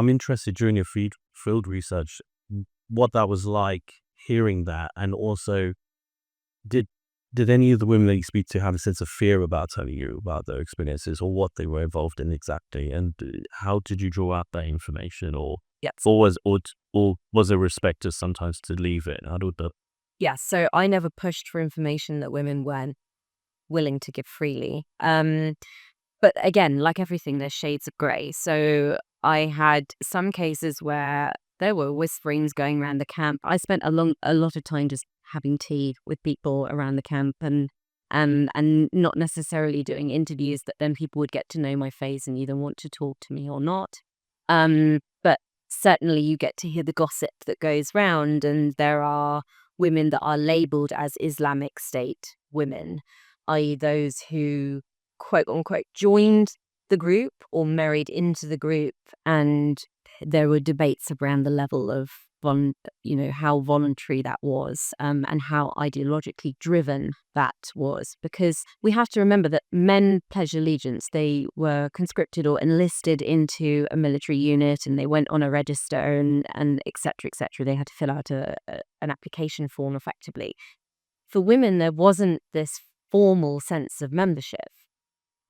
interested during your field research what that was like, hearing that, and also did any of the women that you speak to have a sense of fear about telling you about their experiences or what they were involved in exactly, and how did you draw out that information, or Yes. or was there respect to sometimes to leave it? How did that? Yes, so I never pushed for information that women weren't willing to give freely. But again, like everything, there's shades of grey. So I had some cases where there were whisperings going around the camp. I spent a lot of time just having tea with people around the camp and not necessarily doing interviews that then people would get to know my face and either want to talk to me or not. But certainly you get to hear the gossip that goes round, and there are women that are labelled as Islamic State women, i.e. those who, quote unquote, joined the group or married into the group, and there were debates around the level of how voluntary that was, and how ideologically driven that was. Because we have to remember that men pledged allegiance. They were conscripted or enlisted into a military unit, and they went on a register and et cetera, et cetera. They had to fill out an application form effectively. For women, there wasn't this formal sense of membership.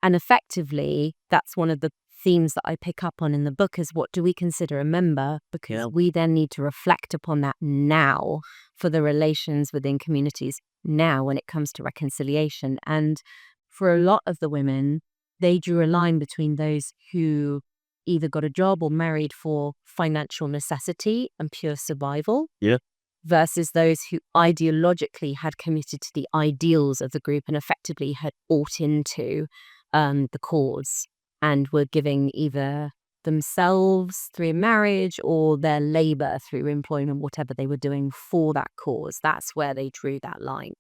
And effectively, that's one of the themes that I pick up on in the book is what do we consider a member? Because we then need to reflect upon that now for the relations within communities now when it comes to reconciliation. And for a lot of the women, they drew a line between those who either got a job or married for financial necessity and pure survival. Yeah. Versus those who ideologically had committed to the ideals of the group and effectively had bought into the cause and were giving either themselves through marriage or their labor through employment, whatever they were doing for that cause. That's where they drew that line.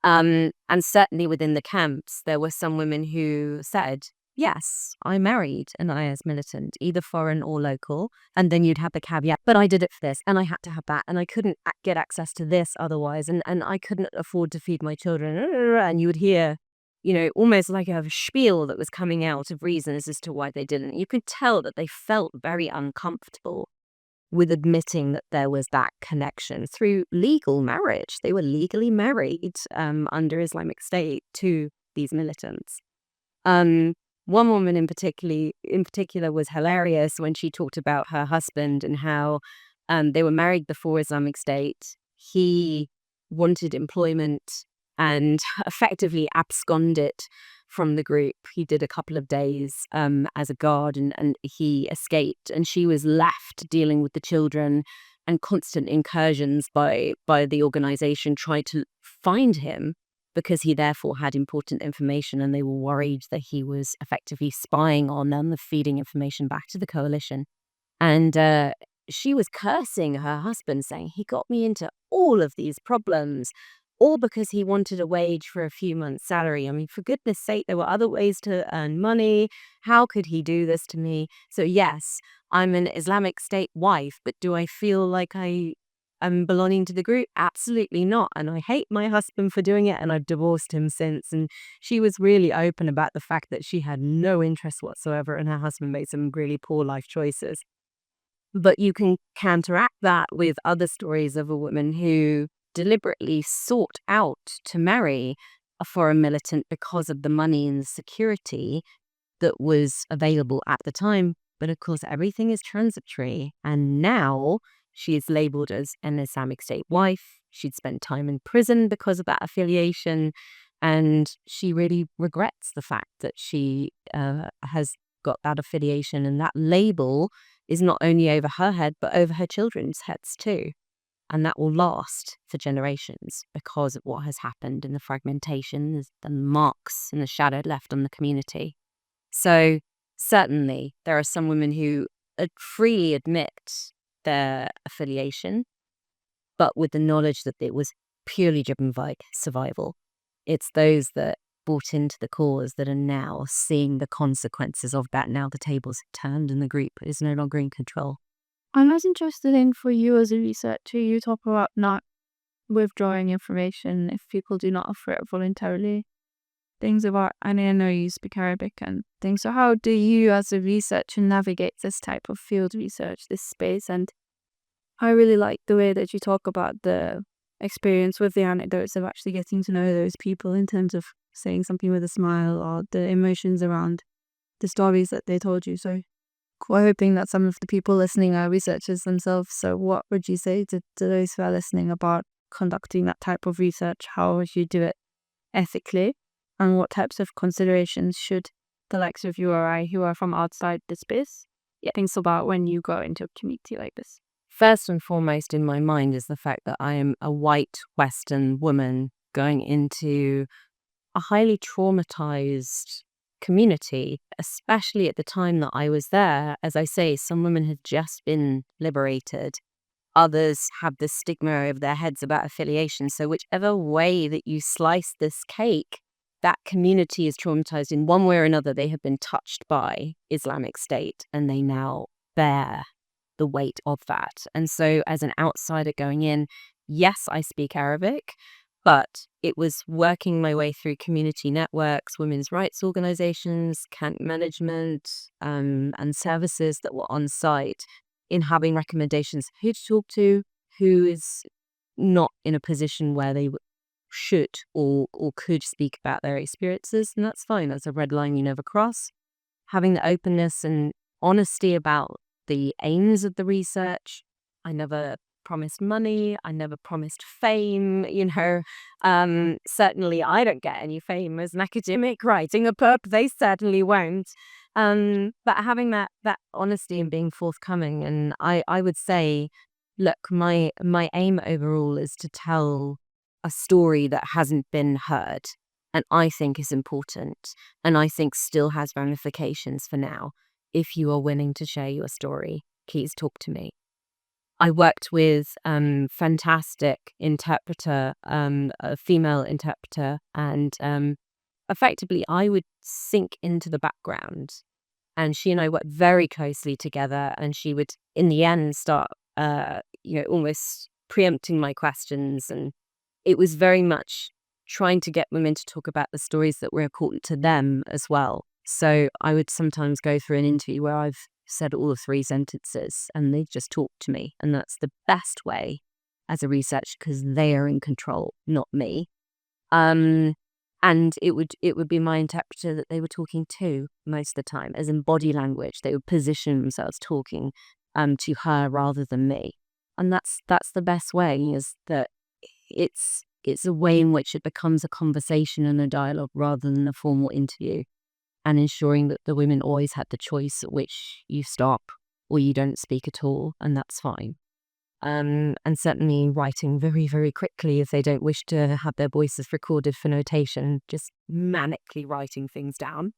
And certainly within the camps, there were some women who said, yes, I married an IS militant, either foreign or local. And then you'd have the caveat, but I did it for this and I had to have that and I couldn't get access to this otherwise. And I couldn't afford to feed my children. And you would hear, almost like a spiel that was coming out of reasons as to why they didn't. You could tell that they felt very uncomfortable with admitting that there was that connection through legal marriage. They were legally married under Islamic State to these militants. One woman in particular was hilarious when she talked about her husband and how they were married before Islamic State. He wanted employment and effectively absconded from the group. He did a couple of days as a guard and he escaped, and she was left dealing with the children and constant incursions by the organization trying to find him because he therefore had important information, and they were worried that he was effectively spying on them, feeding information back to the coalition. And she was cursing her husband, saying he got me into all of these problems, all because he wanted a wage for a few months' salary. I mean, for goodness sake, there were other ways to earn money. How could he do this to me? So yes, I'm an Islamic State wife, but do I feel like I'm belonging to the group? Absolutely not. And I hate my husband for doing it, and I've divorced him since. And she was really open about the fact that she had no interest whatsoever, and her husband made some really poor life choices. But you can counteract that with other stories of a woman who deliberately sought out to marry a foreign militant because of the money and the security that was available at the time. But of course, everything is transitory. And now she is labeled as an Islamic State wife. She'd spent time in prison because of that affiliation. And she really regrets the fact that she has got that affiliation. And that label is not only over her head, but over her children's heads too. And that will last for generations because of what has happened in the fragmentation, the marks and the shadow left on the community. So certainly there are some women who freely admit their affiliation, but with the knowledge that it was purely driven by survival. It's those that bought into the cause that are now seeing the consequences of that. Now the tables have turned and the group is no longer in control. I'm most interested in, for you as a researcher, you talk about not withdrawing information if people do not offer it voluntarily. Things about, I know you speak Arabic and things. So how do you as a researcher navigate this type of field research, this space? And I really like the way that you talk about the experience with the anecdotes of actually getting to know those people in terms of saying something with a smile or the emotions around the stories that they told you. So we're hoping that some of the people listening are researchers themselves. So what would you say to those who are listening about conducting that type of research? How would you do it ethically? And what types of considerations should the likes of you or I, who are from outside the space, think about when you go into a community like this? First and foremost in my mind is the fact that I am a white Western woman going into a highly traumatized community, especially at the time that I was there. As I say, some women had just been liberated. Others have this stigma over their heads about affiliation. So whichever way that you slice this cake, that community is traumatized in one way or another. They have been touched by Islamic State and they now bear the weight of that. And so as an outsider going in, yes, I speak Arabic, but it was working my way through community networks, women's rights organizations, camp management, and services that were on site in having recommendations who to talk to, who is not in a position where they should or could speak about their experiences. And that's fine. That's a red line you never cross. Having the openness and honesty about the aims of the research. I never promised money. I never promised fame. Certainly I don't get any fame as an academic writing a book. They certainly won't. But having that honesty and being forthcoming, and I would say, look, my aim overall is to tell a story that hasn't been heard, and I think is important, and I think still has ramifications for now. If you are willing to share your story, please talk to me. I worked with fantastic interpreter, a female interpreter, and effectively I would sink into the background, and she and I worked very closely together, and she would, in the end, start, almost preempting my questions, and it was very much trying to get women to talk about the stories that were important to them as well. So I would sometimes go through an interview where I've said all of 3 sentences and they just talk to me. And that's the best way as a researcher because they are in control, not me. And it would be my interpreter that they were talking to most of the time, as in body language. They would position themselves talking to her rather than me. And that's the best way, is that it's a way in which it becomes a conversation and a dialogue rather than a formal interview, and ensuring that the women always had the choice at which you stop or you don't speak at all, and that's fine. And certainly writing very, very quickly if they don't wish to have their voices recorded for notation, just manically writing things down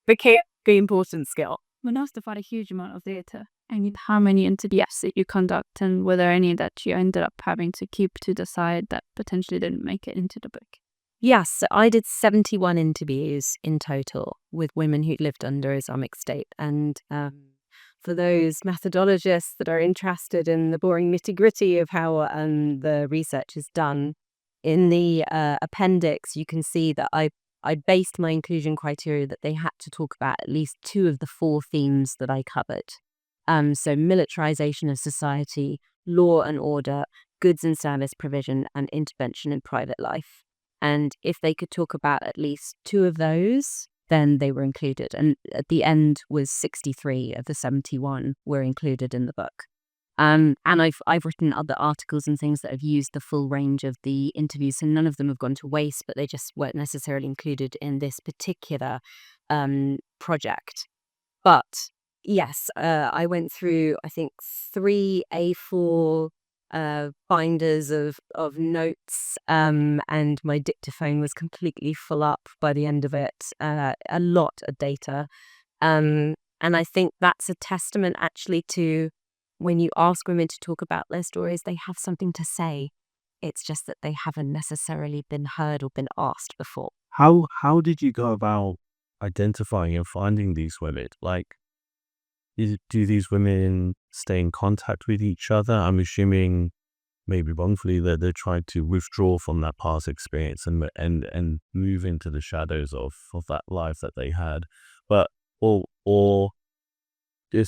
became the important skill. We must have had a huge amount of data. And how many interviews that you conduct, and were there any that you ended up having to keep to the side that potentially didn't make it into the book? Yes, so I did 71 interviews in total with women who'd lived under Islamic State. And for those methodologists that are interested in the boring nitty-gritty of how the research is done, in the appendix, you can see that I based my inclusion criteria that they had to talk about at least 2 of the 4 themes that I covered. So militarization of society, law and order, goods and service provision, and intervention in private life. And if they could talk about at least 2 of those, then they were included. And at the end was 63 of the 71 were included in the book. And I've written other articles and things that have used the full range of the interviews, and none of them have gone to waste, but they just weren't necessarily included in this particular project. But yes, I went through, I think, 3 A4 binders of notes, and my dictaphone was completely full up by the end of it. A lot of data. And I think that's a testament actually to when you ask women to talk about their stories, they have something to say. It's just that they haven't necessarily been heard or been asked before. How did you go about identifying and finding these women? Like, do these women stay in contact with each other? I'm assuming, maybe wrongfully, that they're trying to withdraw from that past experience and move into the shadows of that life that they had. But or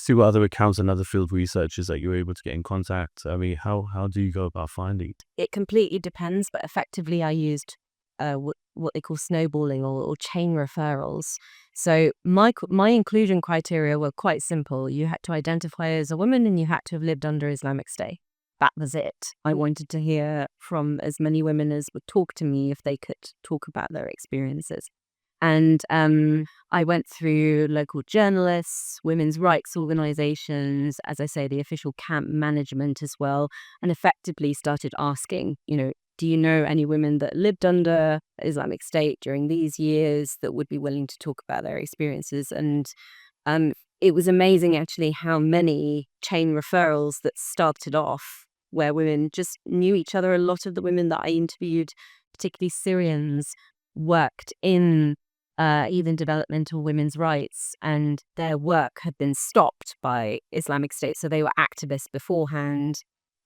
through other accounts and other field researchers that you're able to get in contact. I mean, how do you go about finding? It completely depends, but effectively I used what they call snowballing or chain referrals. So my inclusion criteria were quite simple. You had to identify as a woman and you had to have lived under Islamic State. That was it. I wanted to hear from as many women as would talk to me if they could talk about their experiences. And I went through local journalists, women's rights organizations, as I say, the official camp management as well, and effectively started asking, do you know any women that lived under Islamic State during these years that would be willing to talk about their experiences? And it was amazing, actually, how many chain referrals that started off where women just knew each other. A lot of the women that I interviewed, particularly Syrians, worked in even developmental women's rights, and their work had been stopped by Islamic State. So they were activists beforehand,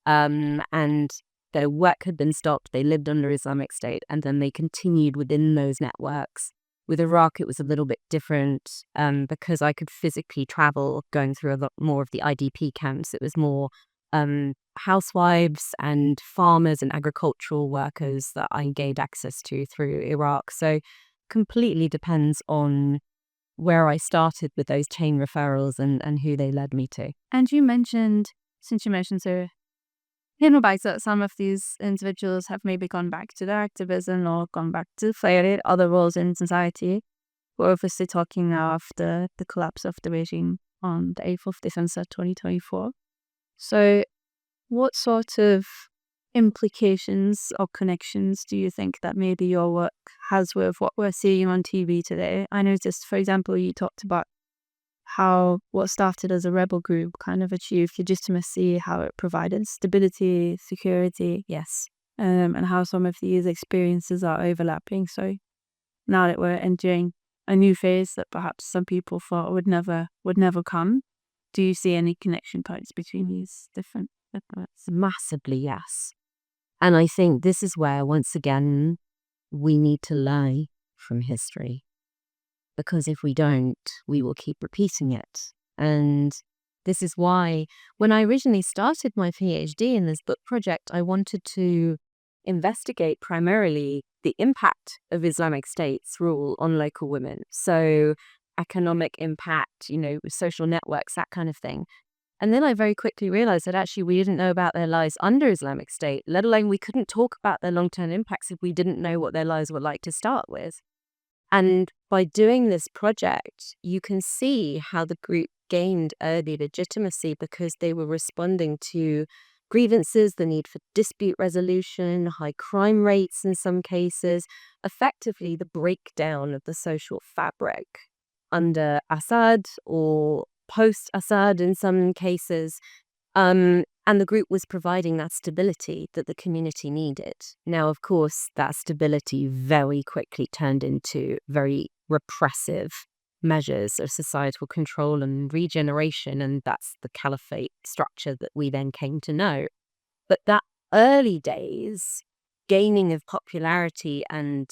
and their work had been stopped. They lived under Islamic State, and then they continued within those networks. With Iraq, it was a little bit different because I could physically travel going through a lot more of the IDP camps. It was more housewives and farmers and agricultural workers that I gained access to through Iraq. So completely depends on where I started with those chain referrals and who they led me to. And you mentioned, since you mentioned so Hinwelbach, that some of these individuals have maybe gone back to their activism or gone back to play other roles in society. We're obviously talking now after the collapse of the regime on the 8th of December 2024. So what sort of implications or connections do you think that maybe your work has with what we're seeing on TV today? I noticed, for example, you talked about how what started as a rebel group kind of achieved legitimacy, how it provided stability, security, Yes. and how some of these experiences are overlapping. So now that we're entering a new phase that perhaps some people thought would never come, do you see any connection points between these different efforts? Massively, yes. And I think this is where, once again, we need to learn from history. Because if we don't, we will keep repeating it. And this is why, when I originally started my PhD in this book project, I wanted to investigate primarily the impact of Islamic State's rule on local women. So economic impact, social networks, that kind of thing. And then I very quickly realized that actually we didn't know about their lives under Islamic State, let alone we couldn't talk about their long-term impacts if we didn't know what their lives were like to start with. And by doing this project, you can see how the group gained early legitimacy because they were responding to grievances, the need for dispute resolution, high crime rates in some cases, effectively the breakdown of the social fabric under Assad or post-Assad in some cases. And the group was providing that stability that the community needed. Now, of course, that stability very quickly turned into very repressive measures of societal control and regeneration, and that's the caliphate structure that we then came to know. But that early days, gaining of popularity and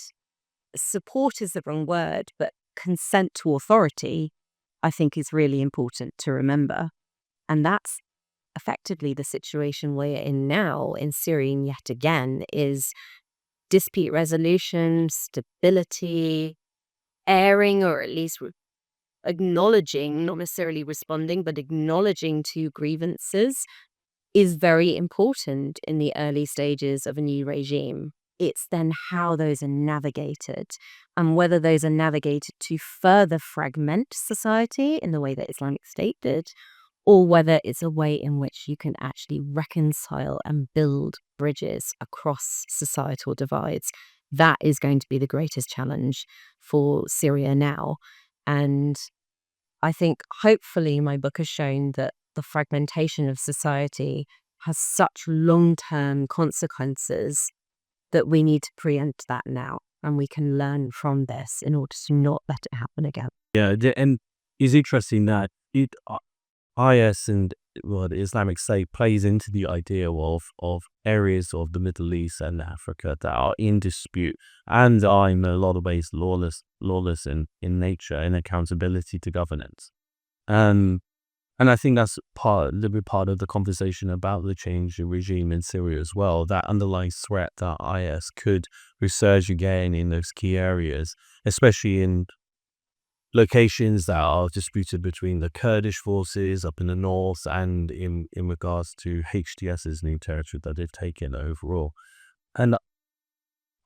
support is the wrong word, but consent to authority, I think is really important to remember. And that's effectively the situation we're in now in Syria, yet again, is dispute resolution, stability, airing, or at least acknowledging, not necessarily responding, but acknowledging to grievances is very important in the early stages of a new regime. It's then how those are navigated and whether those are navigated to further fragment society in the way that Islamic State did, or whether it's a way in which you can actually reconcile and build bridges across societal divides. That is going to be the greatest challenge for Syria now. And I think hopefully my book has shown that the fragmentation of society has such long-term consequences that we need to preempt that now. And we can learn from this in order to not let it happen again. Yeah, and it's interesting that IS and the Islamic State plays into the idea of areas of the Middle East and Africa that are in dispute and are in a lot of ways lawless in nature and accountability to governance. And I think that's a little bit part of the conversation about the change in regime in Syria as well, that underlying threat that IS could resurge again in those key areas, especially in locations that are disputed between the Kurdish forces up in the north and in regards to HTS's new territory that they've taken overall. And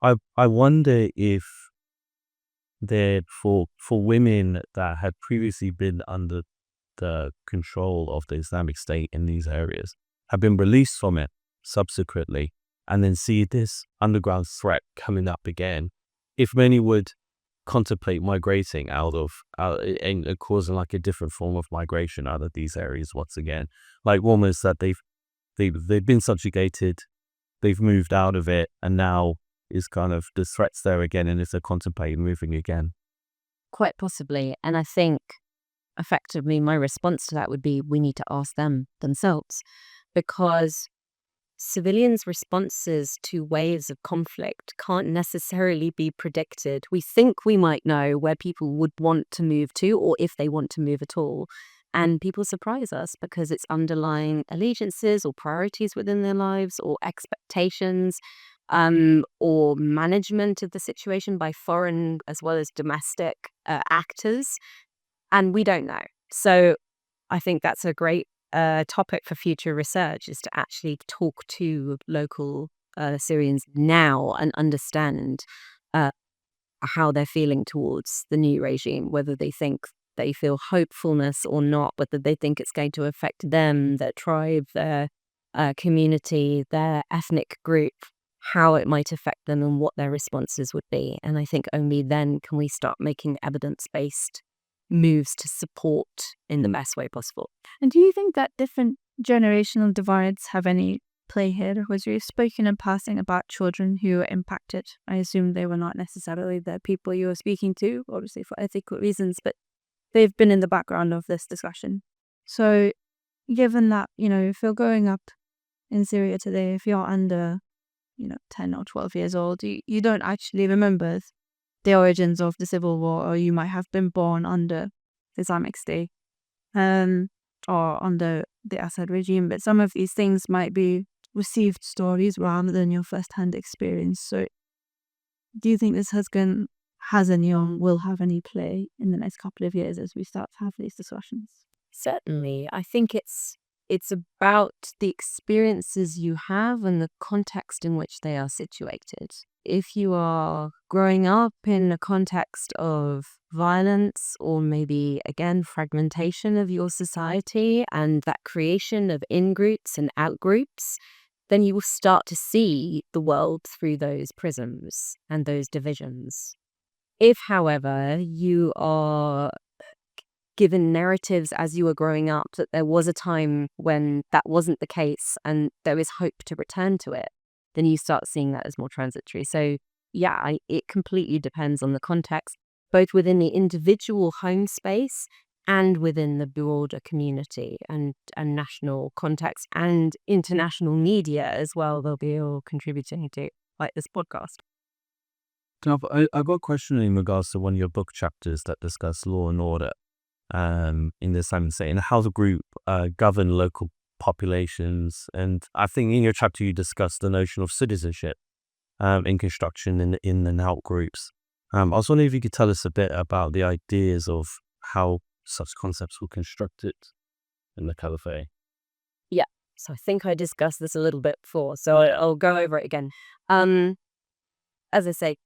I wonder if for women that had previously been under the control of the Islamic State in these areas have been released from it subsequently, and then see this underground threat coming up again, if many would contemplate migrating out and causing like a different form of migration out of these areas once again, like almost that they've been subjugated, they've moved out of it, and now is kind of the threats there again, and if they're contemplating moving again. Quite possibly. And I think effectively my response to that would be we need to ask them themselves, because civilians' responses to waves of conflict can't necessarily be predicted. We think we might know where people would want to move to, or if they want to move at all. And people surprise us because it's underlying allegiances or priorities within their lives or expectations, or management of the situation by foreign as well as domestic actors. And we don't know. So I think that's a great topic for future research, is to actually talk to local Syrians now and understand how they're feeling towards the new regime, whether they feel hopefulness or not, whether they think it's going to affect them, their tribe, their community, their ethnic group, how it might affect them and what their responses would be. And I think only then can we start making evidence-based moves to support in the best way possible. And do you think that different generational divides have any play here? Was you spoken in passing about children who were impacted? I assume they were not necessarily the people you were speaking to, obviously for ethical reasons, but they've been in the background of this discussion. So given that, if you're growing up in Syria today, if you're under, 10 or 12 years old, you don't actually remember the origins of the civil war, or you might have been born under the Islamic State or under the Assad regime, but some of these things might be received stories rather than your first-hand experience. So do you think this has any or will have any play in the next couple of years as we start to have these discussions? Certainly. I think it's about the experiences you have and the context in which they are situated. If you are growing up in a context of violence, or maybe, again, fragmentation of your society and that creation of in-groups and out-groups, then you will start to see the world through those prisms and those divisions. If, however, you are given narratives as you were growing up that there was a time when that wasn't the case and there is hope to return to it, then you start seeing that as more transitory. So yeah, it completely depends on the context, both within the individual home space and within the broader community and national context and international media as well. They'll be all contributing to, like this podcast. I've got a question in regards to one of your book chapters that discuss law and order in the Islamic State and how the group govern local populations. And I think in your chapter you discussed the notion of citizenship in construction in and out groups. I was wondering if you could tell us a bit about the ideas of how such concepts were constructed in the Caliphate. Yeah, so I think I discussed this a little bit before, so I'll go over it again. As I say,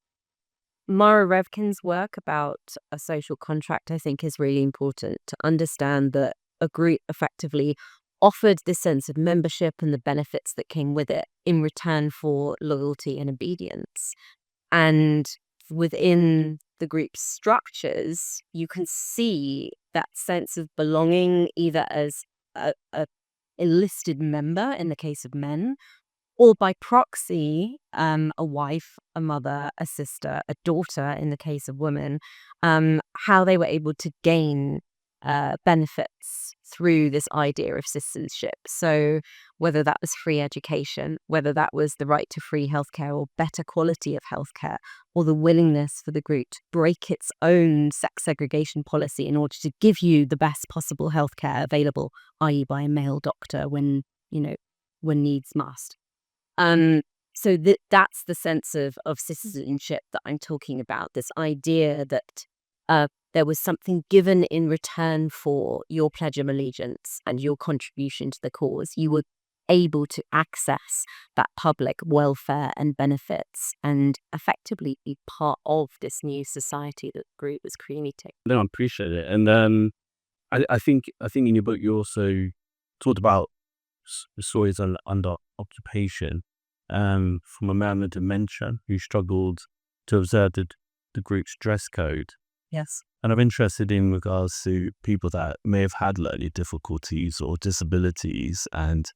Mara Revkin's work about a social contract, I think, is really important to understand that a group effectively offered this sense of membership and the benefits that came with it in return for loyalty and obedience. And within the group's structures, you can see that sense of belonging either as a enlisted member in the case of men, or by proxy, a wife, a mother, a sister, a daughter in the case of women, how they were able to gain benefits through this idea of citizenship. So whether that was free education, whether that was the right to free healthcare or better quality of healthcare, or the willingness for the group to break its own sex segregation policy in order to give you the best possible healthcare available, i.e. by a male doctor when needs must. So that's the sense of citizenship that I'm talking about, this idea that there was something given in return for your pledge of allegiance and your contribution to the cause. You were able to access that public welfare and benefits and effectively be part of this new society that the group was creating. No, I appreciate it. And I think in your book you also talked about stories under occupation. from a man with dementia who struggled to observe the group's dress code. Yes. And I'm interested in regards to people that may have had learning difficulties or disabilities, and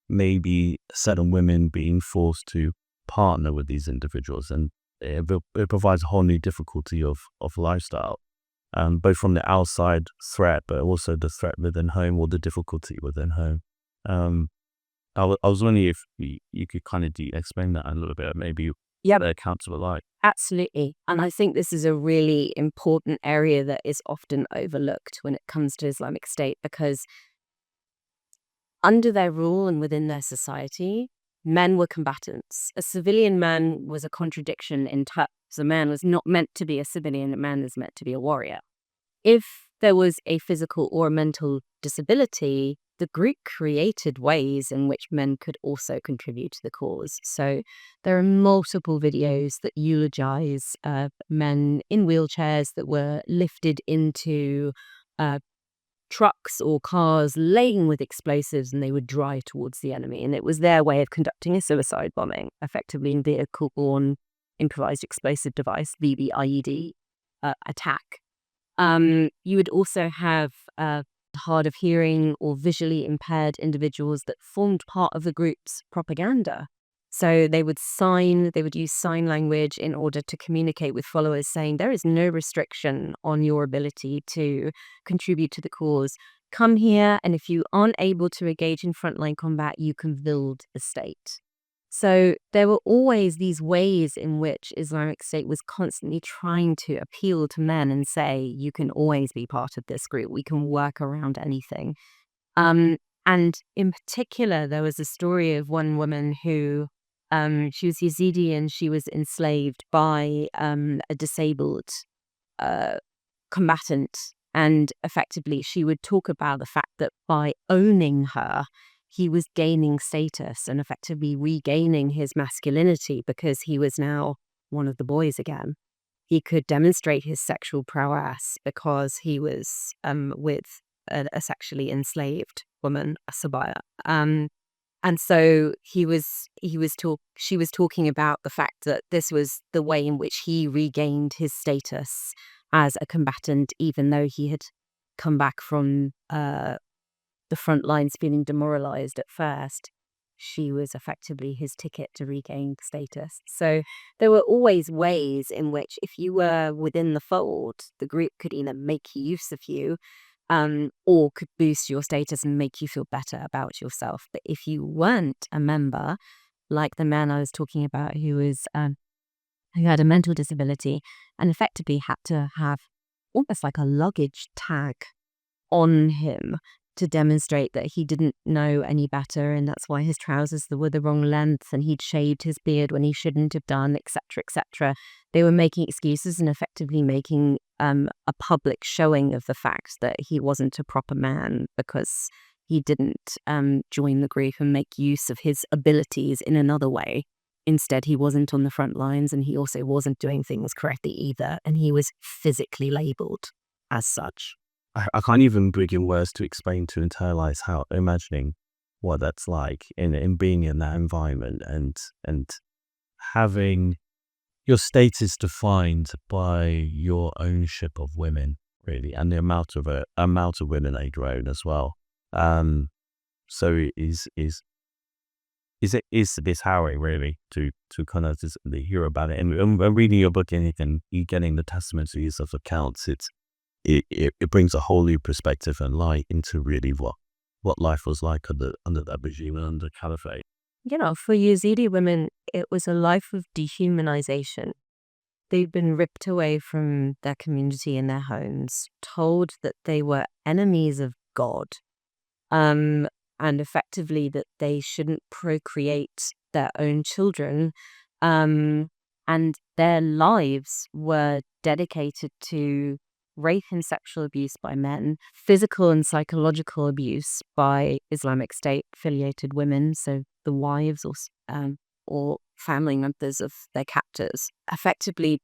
maybe certain women being forced to partner with these individuals. And it provides a whole new difficulty of lifestyle, both from the outside threat, but also the threat within home or the difficulty within home. I was wondering if you could kind of explain that a little bit, maybe Yeah, the accounts were like. absolutely. And I think this is a really important area that is often overlooked when it comes to Islamic State, because under their rule and within their society, men were combatants. A civilian man was a contradiction in terms. A man was not meant to be a civilian, a man is meant to be a warrior. If there was a physical or mental disability, the group created ways in which men could also contribute to the cause. So there are multiple videos that eulogize men in wheelchairs that were lifted into trucks or cars laden with explosives, and they would drive towards the enemy. And it was their way of conducting a suicide bombing, effectively a vehicle-borne improvised explosive device, VBIED, attack. You would also have hard of hearing or visually impaired individuals that formed part of the group's propaganda. So they would use sign language in order to communicate with followers, saying there is no restriction on your ability to contribute to the cause. Come here, and if you aren't able to engage in frontline combat, you can build a state. So there were always these ways in which Islamic State was constantly trying to appeal to men and say, you can always be part of this group. We can work around anything. And in particular, there was a story of one woman who, she was Yazidi and she was enslaved by a disabled combatant. And effectively, she would talk about the fact that by owning her, he was gaining status and effectively regaining his masculinity, because he was now one of the boys again. He could demonstrate his sexual prowess because he was with a sexually enslaved woman, a Sabaya. And so she was talking about the fact that this was the way in which he regained his status as a combatant, even though he had come back from the front lines feeling demoralized at first. She was effectively his ticket to regain status. So there were always ways in which, if you were within the fold, the group could either make use of you or could boost your status and make you feel better about yourself. But if you weren't a member, like the man I was talking about who had a mental disability and effectively had to have almost like a luggage tag on him to demonstrate that he didn't know any better, and that's why his trousers were the wrong length and he'd shaved his beard when he shouldn't have done, etc., etc. They were making excuses and effectively making a public showing of the fact that he wasn't a proper man because he didn't join the group and make use of his abilities in another way. Instead, he wasn't on the front lines, and he also wasn't doing things correctly either, and he was physically labelled as such. I can't even begin words to explain, to internalize how, imagining what that's like in being in that environment and having your status defined by your ownership of women, really, and the amount of women they own as well. So it is this harrowing, really, to kind of just hear about it and reading your book and you getting the testimonies of accounts. It brings a whole new perspective and light into really what life was like under that regime and under caliphate. You know, for Yazidi women, it was a life of dehumanization. They'd been ripped away from their community and their homes, told that they were enemies of God, and effectively that they shouldn't procreate their own children, and their lives were dedicated to rape and sexual abuse by men, physical and psychological abuse by Islamic State affiliated women, so the wives or family members of their captors. Effectively,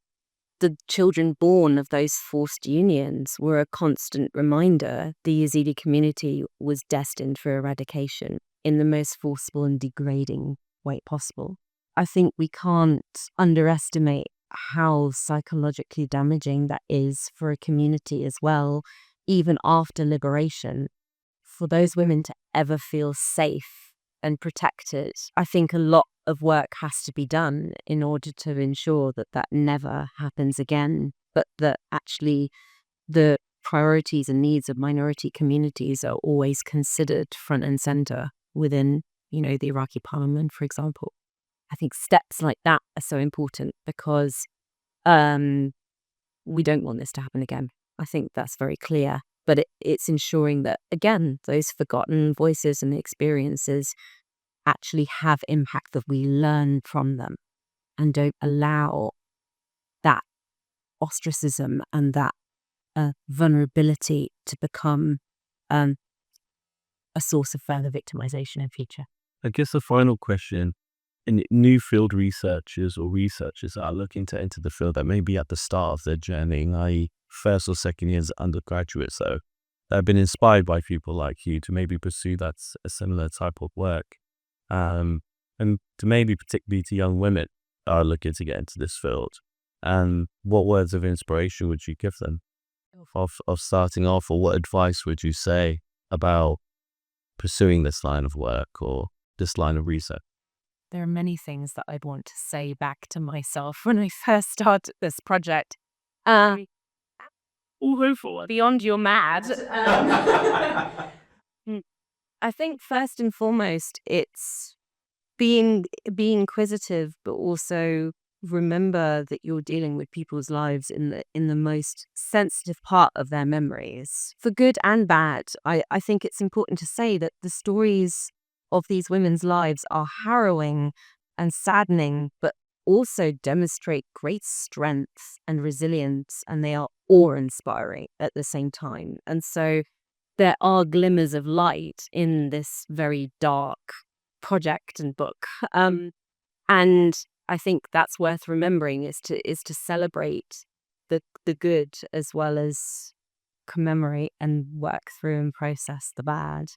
the children born of those forced unions were a constant reminder the Yazidi community was destined for eradication in the most forceful and degrading way possible. I think we can't underestimate how psychologically damaging that is for a community as well, even after liberation. For those women to ever feel safe and protected, I think a lot of work has to be done in order to ensure that that never happens again, but that actually the priorities and needs of minority communities are always considered front and center within, the Iraqi parliament, for example. I think steps like that are so important because we don't want this to happen again. I think that's very clear. But it's ensuring that, again, those forgotten voices and experiences actually have impact, that we learn from them and don't allow that ostracism and that vulnerability to become a source of further victimization in future. I guess the final question, in new field researchers or researchers that are looking to enter the field that may be at the start of their journey, i.e. first or second years undergraduates, though, that have been inspired by people like you to maybe pursue that a similar type of work, and to maybe particularly to young women that are looking to get into this field. And what words of inspiration would you give them of starting off, or what advice would you say about pursuing this line of work or this line of research? There are many things that I'd want to say back to myself when I first started this project. Beyond you're mad. I think first and foremost, it's be inquisitive, but also remember that you're dealing with people's lives in the most sensitive part of their memories, for good and bad. I think it's important to say that the stories of these women's lives are harrowing and saddening, but also demonstrate great strength and resilience, and they are awe-inspiring at the same time. And so there are glimmers of light in this very dark project and book. And I think that's worth remembering, is to celebrate the good as well as commemorate and work through and process the bad.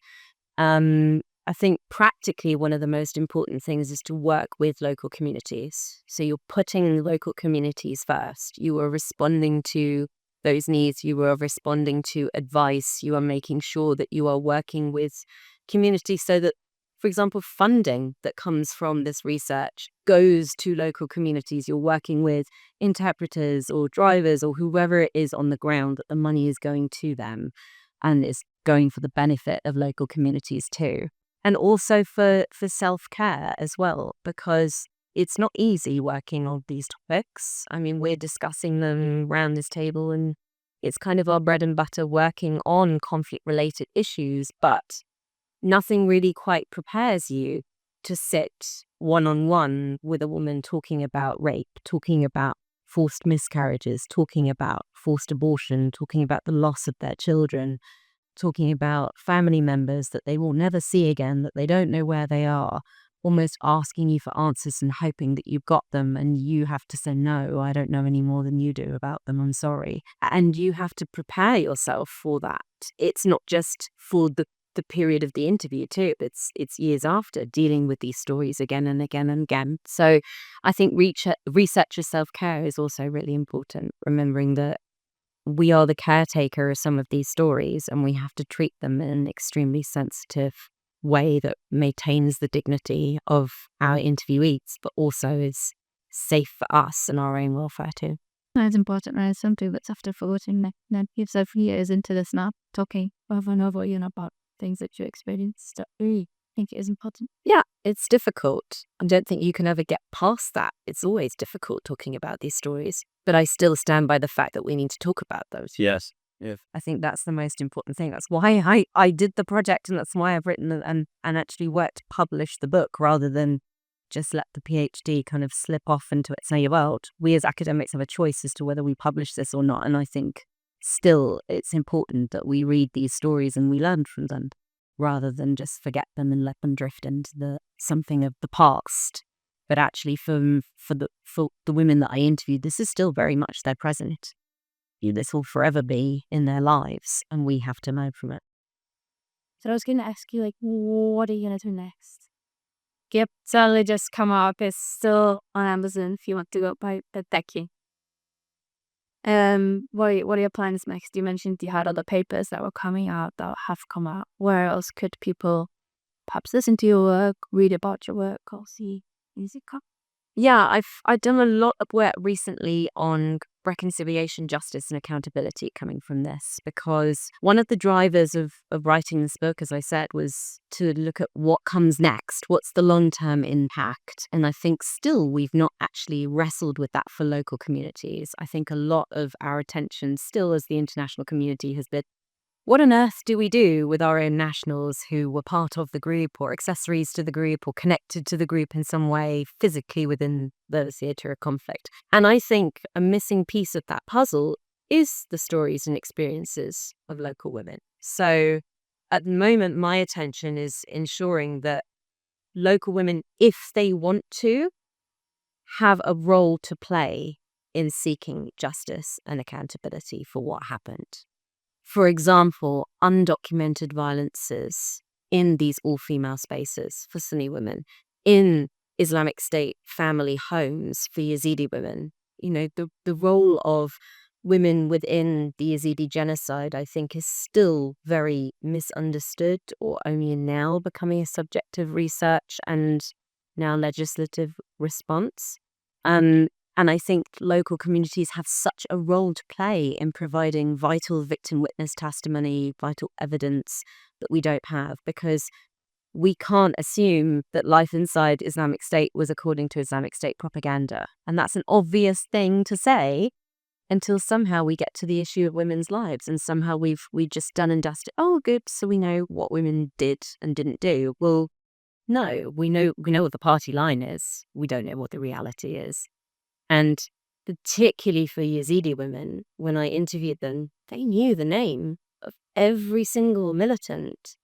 I think practically one of the most important things is to work with local communities. So you're putting local communities first. You are responding to those needs. You are responding to advice. You are making sure that you are working with communities so that, for example, funding that comes from this research goes to local communities. You're working with interpreters or drivers or whoever it is on the ground, that the money is going to them and is going for the benefit of local communities too. And also for self-care as well, because it's not easy working on these topics. I mean, we're discussing them around this table and it's kind of our bread and butter, working on conflict-related issues, but nothing really quite prepares you to sit one-on-one with a woman talking about rape, talking about forced miscarriages, talking about forced abortion, talking about the loss of their children, talking about family members that they will never see again, that they don't know where they are, almost asking you for answers and hoping that you've got them, and you have to say, no, I don't know any more than you do about them, I'm sorry. And you have to prepare yourself for that. It's not just for the period of the interview too, it's years after, dealing with these stories again and again and again. So I think researcher self-care is also really important, remembering that we are the caretaker of some of these stories and we have to treat them in an extremely sensitive way that maintains the dignity of our interviewees, but also is safe for us and our own welfare too. That's important, and it's something that's often forgotten. That gives us years into this now, talking over and over, about things that you experienced. I really think it is important. Yeah, it's difficult. I don't think you can ever get past that. It's always difficult talking about these stories, but I still stand by the fact that we need to talk about those. Yes. I think that's the most important thing. That's why I did the project, and that's why I've written and actually worked to publish the book, rather than just let the PhD kind of slip off into its own world. We as academics have a choice as to whether we publish this or not, and I think still it's important that we read these stories and we learn from them, rather than just forget them and let them drift into something of the past. But actually, for the women that I interviewed, this is still very much their present. This will forever be in their lives, and we have to learn from it. So I was going to ask you, what are you going to do next? Yep, totally just come up. It's still on Amazon if you want to go buy it. Thank you. What are your plans next? You mentioned you had other papers that were coming out, that have come out. Where else could people perhaps listen to your work, read about your work, or see music come? Yeah, I've done a lot of work recently on reconciliation, justice, and accountability coming from this, because one of the drivers of writing this book, as I said, was to look at what comes next. What's the long-term impact? And I think still we've not actually wrestled with that for local communities. I think a lot of our attention still as the international community has been, what on earth do we do with our own nationals who were part of the group or accessories to the group or connected to the group in some way physically within the theatre of conflict? And I think a missing piece of that puzzle is the stories and experiences of local women. So at the moment, my attention is ensuring that local women, if they want to, have a role to play in seeking justice and accountability for what happened. For example, undocumented violences in these all-female spaces for Sunni women, in Islamic State family homes for Yazidi women. You know, the role of women within the Yazidi genocide, I think, is still very misunderstood, or only now becoming a subject of research and now legislative response. And I think local communities have such a role to play in providing vital victim witness testimony, vital evidence that we don't have, because we can't assume that life inside Islamic State was according to Islamic State propaganda. And that's an obvious thing to say until somehow we get to the issue of women's lives, and somehow we've just done and dusted. Oh, good, so we know what women did and didn't do. Well, no, we know what the party line is. We don't know what the reality is. And particularly for Yazidi women, when I interviewed them, they knew the name of every single militant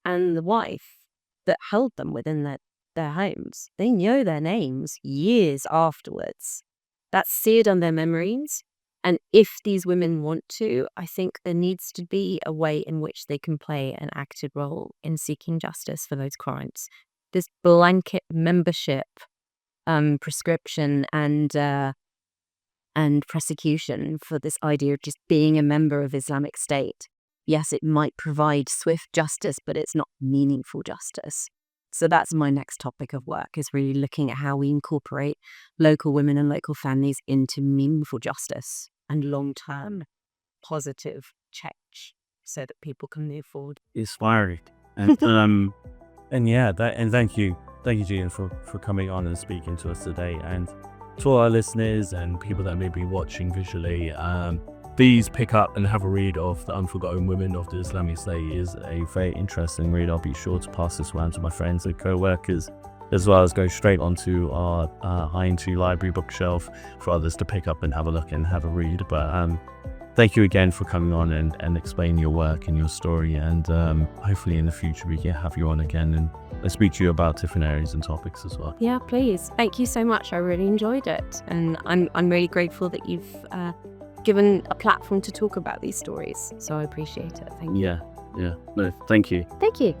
and the wife that held them within their homes. They know their names years afterwards. That's seared on their memories. And if these women want to, I think there needs to be a way in which they can play an active role in seeking justice for those crimes. This blanket membership prescription and prosecution for this idea of just being a member of Islamic State. Yes, it might provide swift justice, but it's not meaningful justice. So that's my next topic of work, is really looking at how we incorporate local women and local families into meaningful justice and long-term positive change so that people can move forward. Inspiring. And yeah, and thank you, Gina, for coming on and speaking to us today. And to all our listeners and people that may be watching visually, please pick up and have a read of The Unforgotten Women of the Islamic State. It is a very interesting read. I'll be sure to pass this around to my friends and co-workers, as well as go straight onto our High-Into library bookshelf for others to pick up and have a look and have a read. But thank you again for coming on and explaining your work and your story. And hopefully in the future we can have you on again and speak to you about different areas and topics as well. Yeah, please. Thank you so much. I really enjoyed it. And I'm really grateful that you've given a platform to talk about these stories. So I appreciate it. Thank you. Yeah. No, thank you. Thank you.